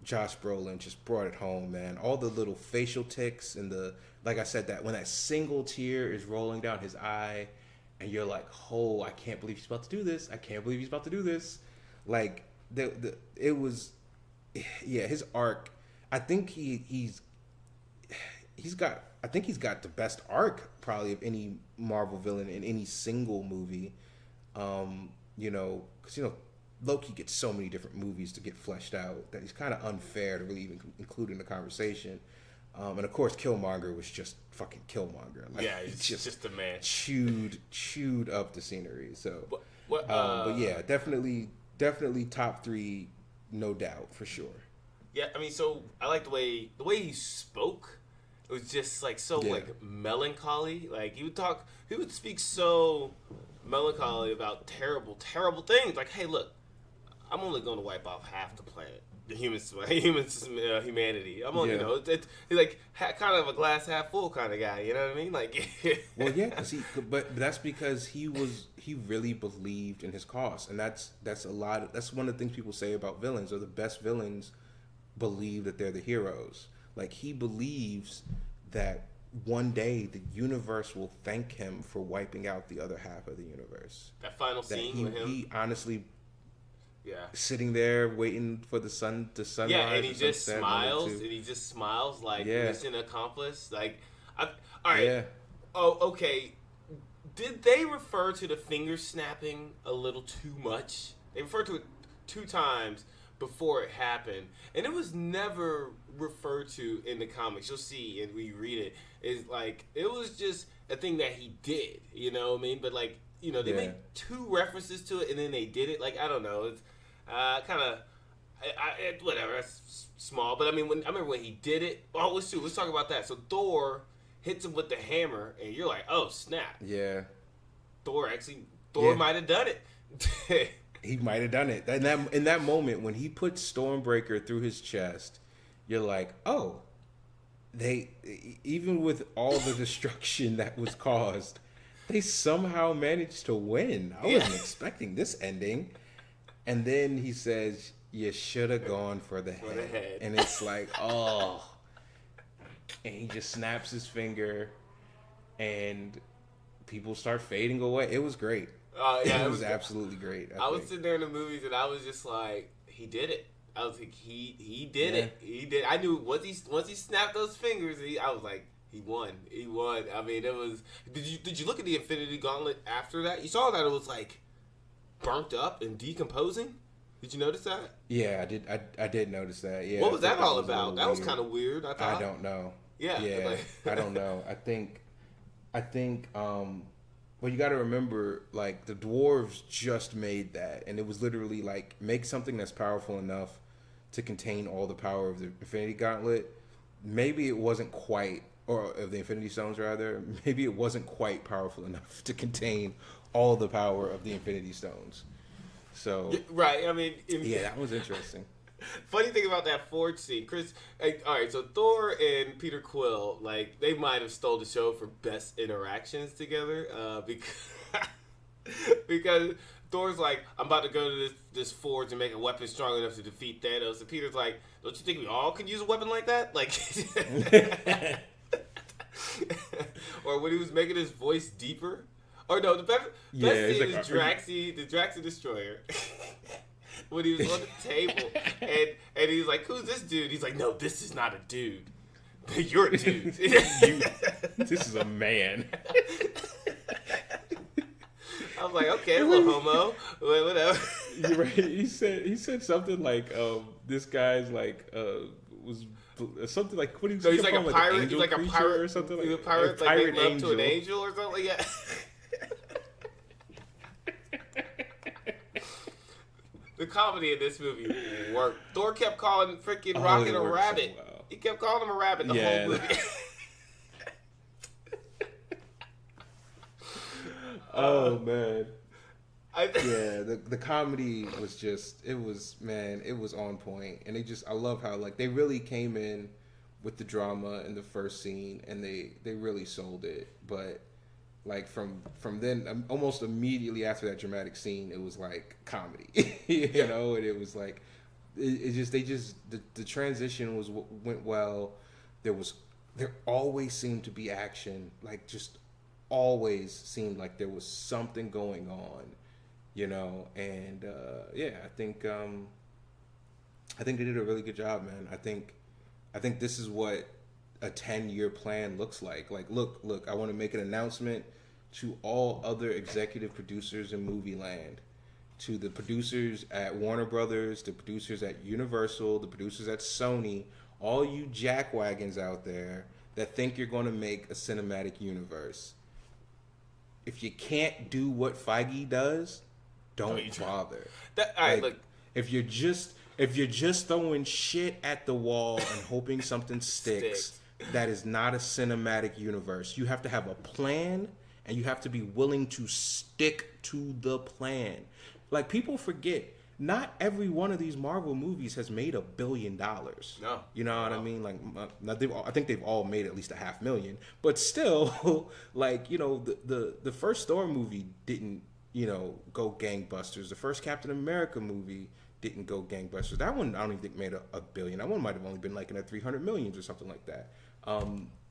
Josh Brolin just brought it home, man. All the little facial tics and like I said, that when that single tear is rolling down his eye and you're like, oh, I can't believe he's about to do this. I can't believe he's about to do this. Like it was, yeah, his arc. I think he's got the best arc probably of any Marvel villain in any single movie. You know, because, you know, Loki gets so many different movies to get fleshed out that he's kind of unfair to really even include in the conversation. And of course, Killmonger was just fucking Killmonger. Like, yeah, he's just a man. Chewed up the scenery. So, but yeah, definitely top 3, no doubt, for sure. Yeah, I mean, so I like the way he spoke. It was just like so like melancholy. Like he would speak so melancholy about terrible things. Like, hey, look, I'm only going to wipe off half the planet, the humanity. I'm only, you know, he's like kind of a glass half full kind of guy. You know what I mean? Like, well, yeah, but that's because he really believed in his cause, and that's one of the things people say about villains. Or the best villains believe that they're the heroes. Like, he believes that one day the universe will thank him for wiping out the other half of the universe. That final scene with him. He honestly, yeah, sitting there waiting for the sunrise. Yeah, and he just smiles, like mission accomplished. Like, all right. Yeah. Oh, okay. Did they refer to the finger snapping a little too much? They referred to it 2 times before it happened, and it was never referred to in the comics. You'll see and we read it, is like it was just a thing that he did, you know what I mean? But like, you know, they made 2 references to it and then they did it. Like, I don't know, it's kind of whatever, that's small, but I mean, I remember when he did it. Oh, let's talk about that. So Thor hits him with the hammer and you're like, oh snap. Yeah, Thor might have done it. He might have done it. In that moment, when he put Stormbreaker through his chest, you're like, oh, they, even with all the destruction that was caused, they somehow managed to win. I wasn't expecting this ending. And then he says, you should have gone for the head. And it's like, oh. And he just snaps his finger, and people start fading away. It was great. Yeah, it was absolutely great. I was sitting there in the movies and I was just like, he did it. I was like, he did it. He did. I knew once he snapped those fingers, I was like, he won. I mean, it was. Did you look at the Infinity Gauntlet after that? You saw that it was like burnt up and decomposing. Did you notice that? Yeah, I did. I did notice that. Yeah. What was that all about? That was kind of weird. I thought. I don't know. Yeah. Yeah. I don't know. I think. Well, you got to remember, like, the dwarves just made that, and it was literally like, make something that's powerful enough to contain all the power of the Infinity Gauntlet. Maybe it wasn't quite, or of the Infinity Stones rather. Maybe it wasn't quite powerful enough to contain all the power of the Infinity Stones. So right, I mean, yeah, that was interesting. Funny thing about that Forge scene, Chris. Like, all right, so Thor and Peter Quill, like, they might have stole the show for best interactions together, because Thor's like, I'm about to go to this forge and make a weapon strong enough to defeat Thanos, and Peter's like, don't you think we all could use a weapon like that? Like, or when he was making his voice deeper, or no, the best scene is Draxi, the Draxi Destroyer. When he was on the table, and he's like, who's this dude? He's like, no, this is not a dude. You're a dude. This is a man. I was like, okay, a little homo, whatever. You're right. He said something like, this guy's like was something like, what do you So he's like a pirate. Like he's like a pirate or something he's like a pirate, like pirate making love angel. to an angel or something. Yeah. The comedy in this movie worked. Thor kept calling freaking Rocket a rabbit. So well. He kept calling him a rabbit the whole movie. Oh man. The comedy was just it was on point, and I love how like they really came in with the drama in the first scene, and they really sold it. But like from then, almost immediately after that dramatic scene, it was like comedy, you know, and it was like the transition went well. There always seemed to be action, like just always seemed like there was something going on, you know, and I think they did a really good job, man. I think this is what a 10-year plan looks like. Like, look, I want to make an announcement to all other executive producers in movie land, to the producers at Warner Brothers, the producers at Universal, the producers at Sony, all you jackwagons out there that think you're going to make a cinematic universe. If you can't do what Feige does, don't bother. Look. If you're just throwing shit at the wall and hoping something sticks, that is not a cinematic universe. You have to have a plan, and you have to be willing to stick to the plan. Like, people forget, not every one of these Marvel movies has made $1 billion. No. You know what I mean? Like, I think they've all made at least $500,000. But still, like, you know, the first Thor movie didn't, you know, go gangbusters. The first Captain America movie didn't go gangbusters. That one, I don't even think made $1 billion. That one might have only been like in the 300 millions or something like that.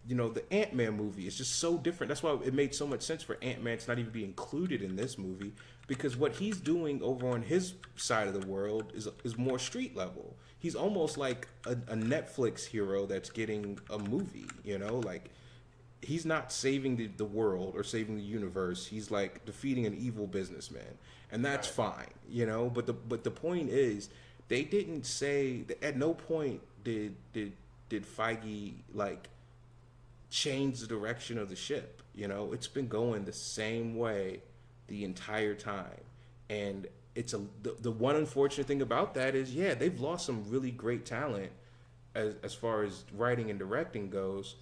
You know, the Ant-Man movie is just so different. That's why it made so much sense for Ant-Man to not even be included in this movie, because what he's doing over on his side of the world is more street level. He's almost like a Netflix hero that's getting a movie, you know? Like, he's not saving the world or saving the universe. He's like defeating an evil businessman, and that's fine, you know? But the point is, they didn't say, at no point did Feige, like, change the direction of the ship. You know, it's been going the same way the entire time, and it's the one unfortunate thing about that is, they've lost some really great talent as far as writing and directing goes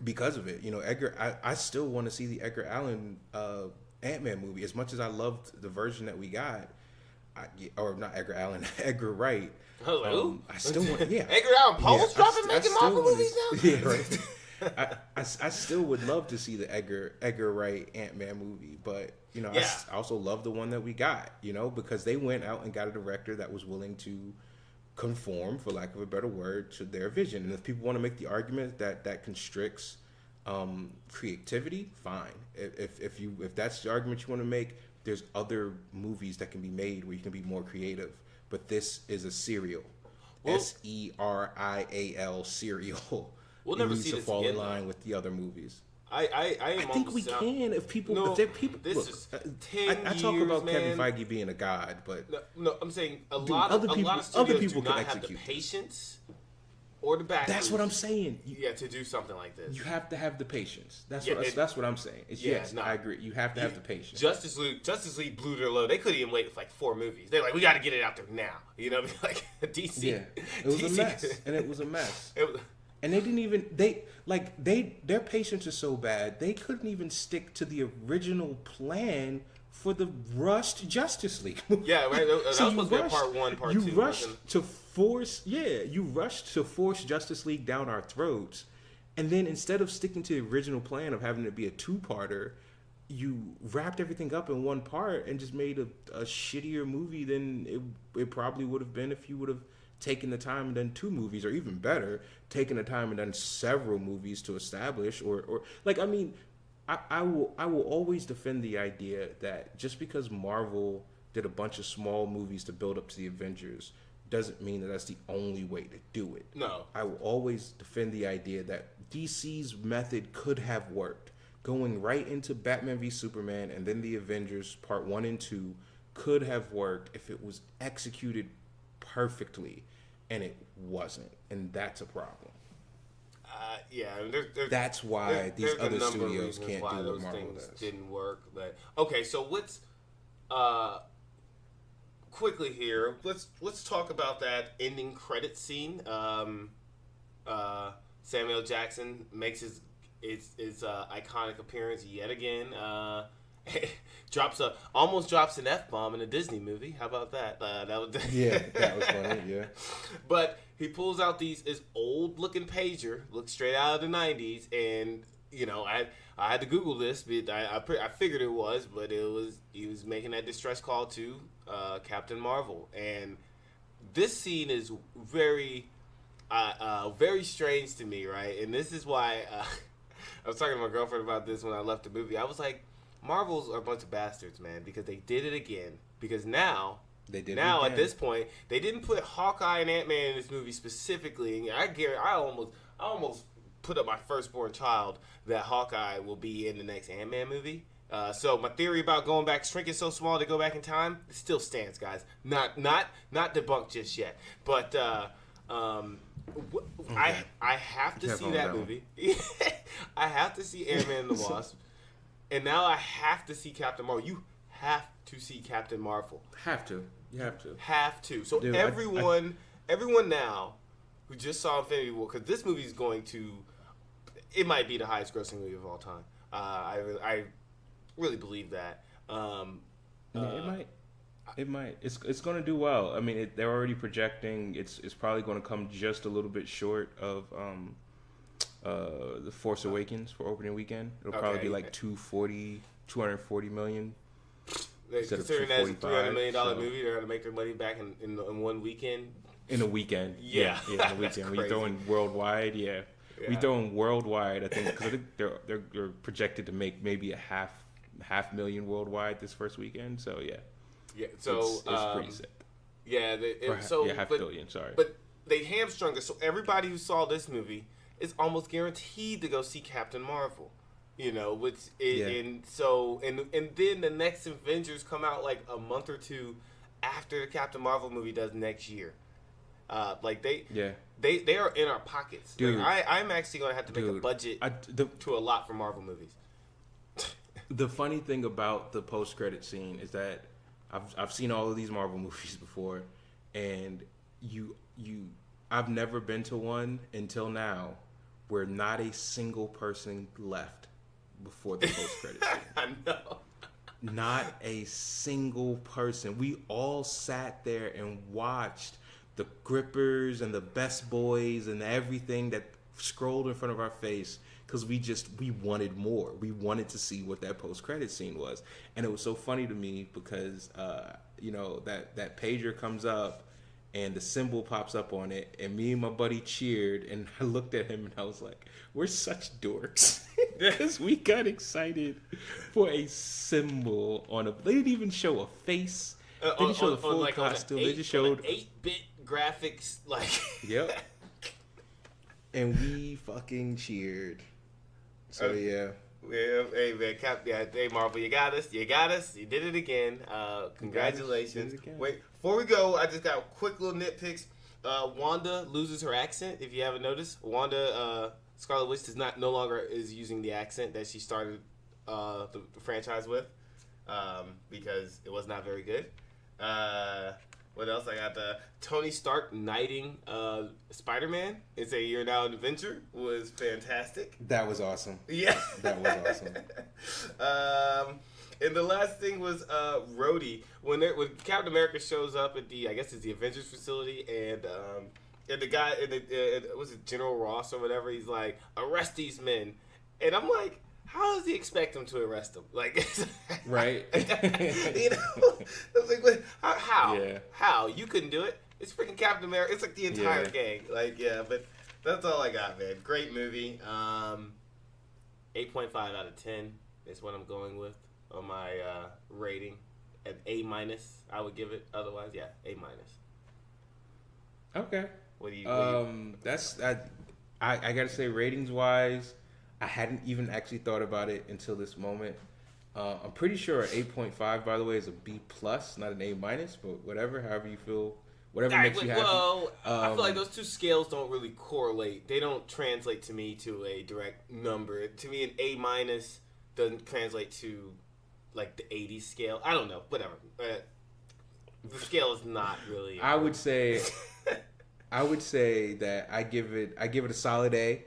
because of it. You know, I still want to see the Edgar Allan Ant-Man movie. As much as I loved the version that we got, or not Edgar Allan, Edgar Wright. Hello. I still want, Edgar Allan Poe's dropping making Marvel movies now. Yeah, right. I still would love to see the Edgar Wright Ant-Man movie, but you know, I also love the one that we got, you know, because they went out and got a director that was willing to conform, for lack of a better word, to their vision. And if people want to make the argument that constricts creativity, fine. If that's the argument you want to make, there's other movies that can be made where you can be more creative. But this is a serial, serial serial. We'll never see to this fall again, in line with the other movies. I think we can if people. No, if people this look, is 10 I talk about years, Kevin Feige being a god, but no, I'm saying a lot of studios do not have the patience or the back. That's what I'm saying. To do something like this, you have to have the patience. That's what I'm saying. I agree. You have to have the patience. Justice League blew their load. They couldn't even wait for like 4 movies. They're like, we got to get it out there now. You know, like DC. Yeah, it was a mess, and it was a mess. And they didn't even their patience is so bad they couldn't even stick to the original plan for the rushed Justice League. Yeah, right. That was supposed to be a part 1, part 2. You rushed to force Justice League down our throats, and then instead of sticking to the original plan of having it be a 2-parter, you wrapped everything up in one part and just made a shittier movie than it probably would have been if you would have taken the time and done 2 movies, or even better, taken the time and done several movies to establish, or like, I mean, I will always defend the idea that just because Marvel did a bunch of small movies to build up to the Avengers doesn't mean that that's the only way to do it. No. I will always defend the idea that DC's method could have worked. Going right into Batman v Superman and then the Avengers Part 1 and 2 could have worked if it was executed perfectly, and it wasn't. And that's a problem. Yeah, that's why these other studios can't do what those Marvel things does. didn't work. But okay, so let's quickly here. Let's talk about that ending credit scene. Samuel Jackson makes his iconic appearance yet again. Almost drops an F-bomb in a Disney movie. How about that? That was that was funny. Yeah, but he pulls out his old looking pager, looks straight out of the '90s, and I had to Google this, but I figured it was, but he was making that distress call to Captain Marvel, and this scene is very very strange to me, right? And this is why I was talking to my girlfriend about this when I left the movie. I was like, Marvels are a bunch of bastards, man, because they did it again. Because now at this point, they didn't put Hawkeye and Ant-Man in this movie specifically. And I almost put up my firstborn child that Hawkeye will be in the next Ant-Man movie. So my theory about going back, shrinking so small to go back in time, it still stands, guys. Not debunked just yet. But I have to see that movie. I have to see Ant-Man and the Wasp. And now I have to see Captain Marvel. You have to see Captain Marvel. You have to. Have to. So dude, everyone now who just saw Infinity War, because this movie is going to, it might be the highest grossing movie of all time. I really believe that. It might. It's going to do well. I mean, they're already projecting. It's probably going to come just a little bit short of The Force Awakens for opening weekend. It'll probably be like 240 million. Considering that's a $300 million movie, they're going to make their money back in one weekend. In a weekend, yeah, in a weekend. We throwing worldwide, we throwing worldwide. I think because they're projected to make maybe a half million worldwide this first weekend. So so it's pretty sick. Yeah, half billion. Sorry, but they hamstrung us. So everybody who saw this movie is almost guaranteed to go see Captain Marvel. And then the next Avengers come out like a month or two after the Captain Marvel movie does next year. They are in our pockets. Dude, like, I'm actually gonna have to make a budget to a lot for Marvel movies. The funny thing about the post-credit scene is that I've seen all of these Marvel movies before, and I've never been to one until now where not a single person left before the post-credit scene. I know. Not a single person. We all sat there and watched the grippers and the best boys and everything that scrolled in front of our face because we wanted more. We wanted to see what that post-credit scene was. And it was so funny to me because, that pager comes up and the symbol pops up on it, and me and my buddy cheered, and I looked at him and I was like, we're such dorks. Because we got excited for a symbol on they didn't even show a face. They didn't show the full costume. They just showed 8-bit graphics, like. Yep. And we fucking cheered. So yeah. Hey man, hey Marvel, you got us. You did it again. Congratulations. Wait, before we go, I just got quick little nitpicks. Wanda loses her accent. If you haven't noticed, Scarlet Witch no longer is using the accent that she started the franchise with, because it was not very good. What else? I got Tony Stark knighting Spider-Man. It's a You're Now an Avenger was fantastic. That was awesome. Yeah. That was awesome. And the last thing was Rhodey. When Captain America shows up at I guess it's the Avengers facility, and the guy, was it General Ross or whatever, he's like, arrest these men. And I'm like, how does he expect them to arrest him? Like, right? I was like, how? Yeah. How? You couldn't do it. It's freaking Captain America. It's like the entire gang. Like, but that's all I got, man. Great movie. 8.5 out of 10 is what I'm going with on my rating. At A-, I would give it. Otherwise, A-. Okay. What do you? That's I gotta say, ratings wise, I hadn't even actually thought about it until this moment. I'm pretty sure an 8.5, by the way, is a B plus, not an A minus, but whatever, however you feel, whatever makes you happy. Well, I feel like those two scales don't really correlate. They don't translate to me to a direct number. To me, an A minus doesn't translate to like the 80 scale. I don't know. Whatever. The scale is not really. I would say that I give it a solid A.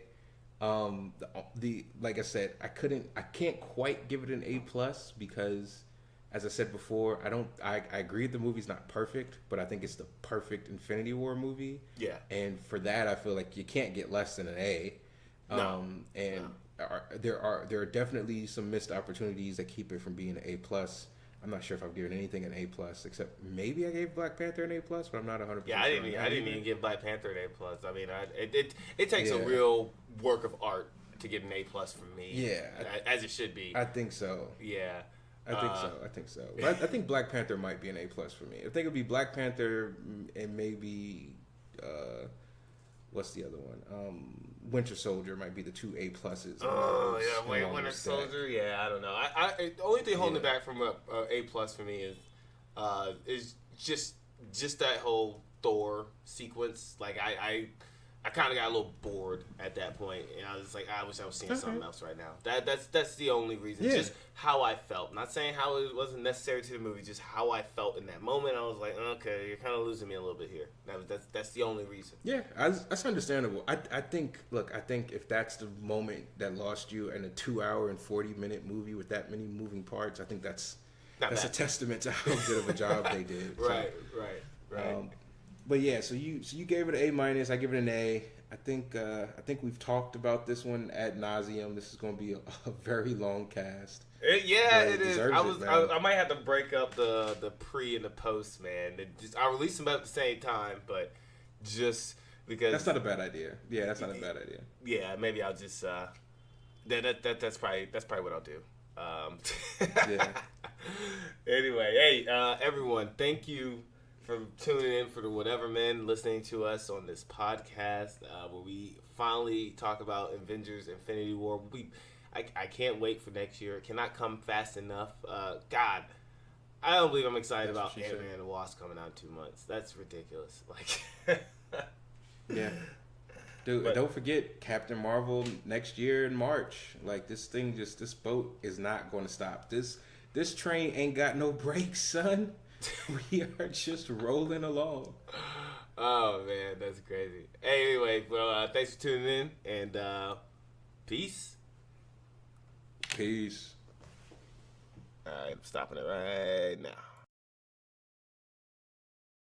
Like I said, I can't quite give it an A plus because, as I said before, I agree the movie's not perfect, but I think it's the perfect Infinity War movie. Yeah. And for that, I feel like you can't get less than an A. There are definitely some missed opportunities that keep it from being an A plus. I'm not sure if I've given anything an A plus, except maybe I gave Black Panther an A plus, but I'm not 100%. Yeah, I sure. didn't even give Black Panther an A plus. I mean, it takes a real work of art to get an A plus from me. Yeah, as it should be. I think so. Yeah, I think so. But I think Black Panther might be an A plus for me. I think it'd be Black Panther and maybe what's the other one? Winter Soldier might be the two A pluses. Oh yeah, wait, Winter Soldier. Yeah, I don't know. The only thing holding it back from a A plus for me is just that whole Thor sequence. Like I kind of got a little bored at that point, and I was like, I wish I was seeing something else right now. That's the only reason. Yeah. Just how I felt. Not saying how it wasn't necessary to the movie, just how I felt in that moment. I was like, okay, you're kind of losing me a little bit here. That's the only reason. Yeah, that's understandable. I think if that's the moment that lost you in a 2 hour and 40-minute movie with that many moving parts, I think that's a testament to how good of a job they did. Right. But yeah, so you gave it an A minus. I give it an A. I think we've talked about this one ad nauseum. This is going to be a very long cast. It is. I might have to break up the pre and the post, man. I'll release them at the same time, but just because that's not a bad idea. Yeah, that's not a bad idea. Yeah, maybe I'll just that's probably what I'll do. Yeah. Anyway, hey everyone, thank you for tuning in for the Whatever Men, listening to us on this podcast where we finally talk about Avengers Infinity War. I can't wait for next year. It cannot come fast enough. God, I don't believe I'm excited about Ant-Man and the Wasp coming out in 2 months. That's ridiculous. Like, yeah. Dude, don't forget Captain Marvel next year in March. Like, this boat is not going to stop. This train ain't got no brakes, son. We are just rolling along. Oh man, that's crazy. Anyway, well, thanks for tuning in, and peace. Peace. All right, I'm stopping it right now.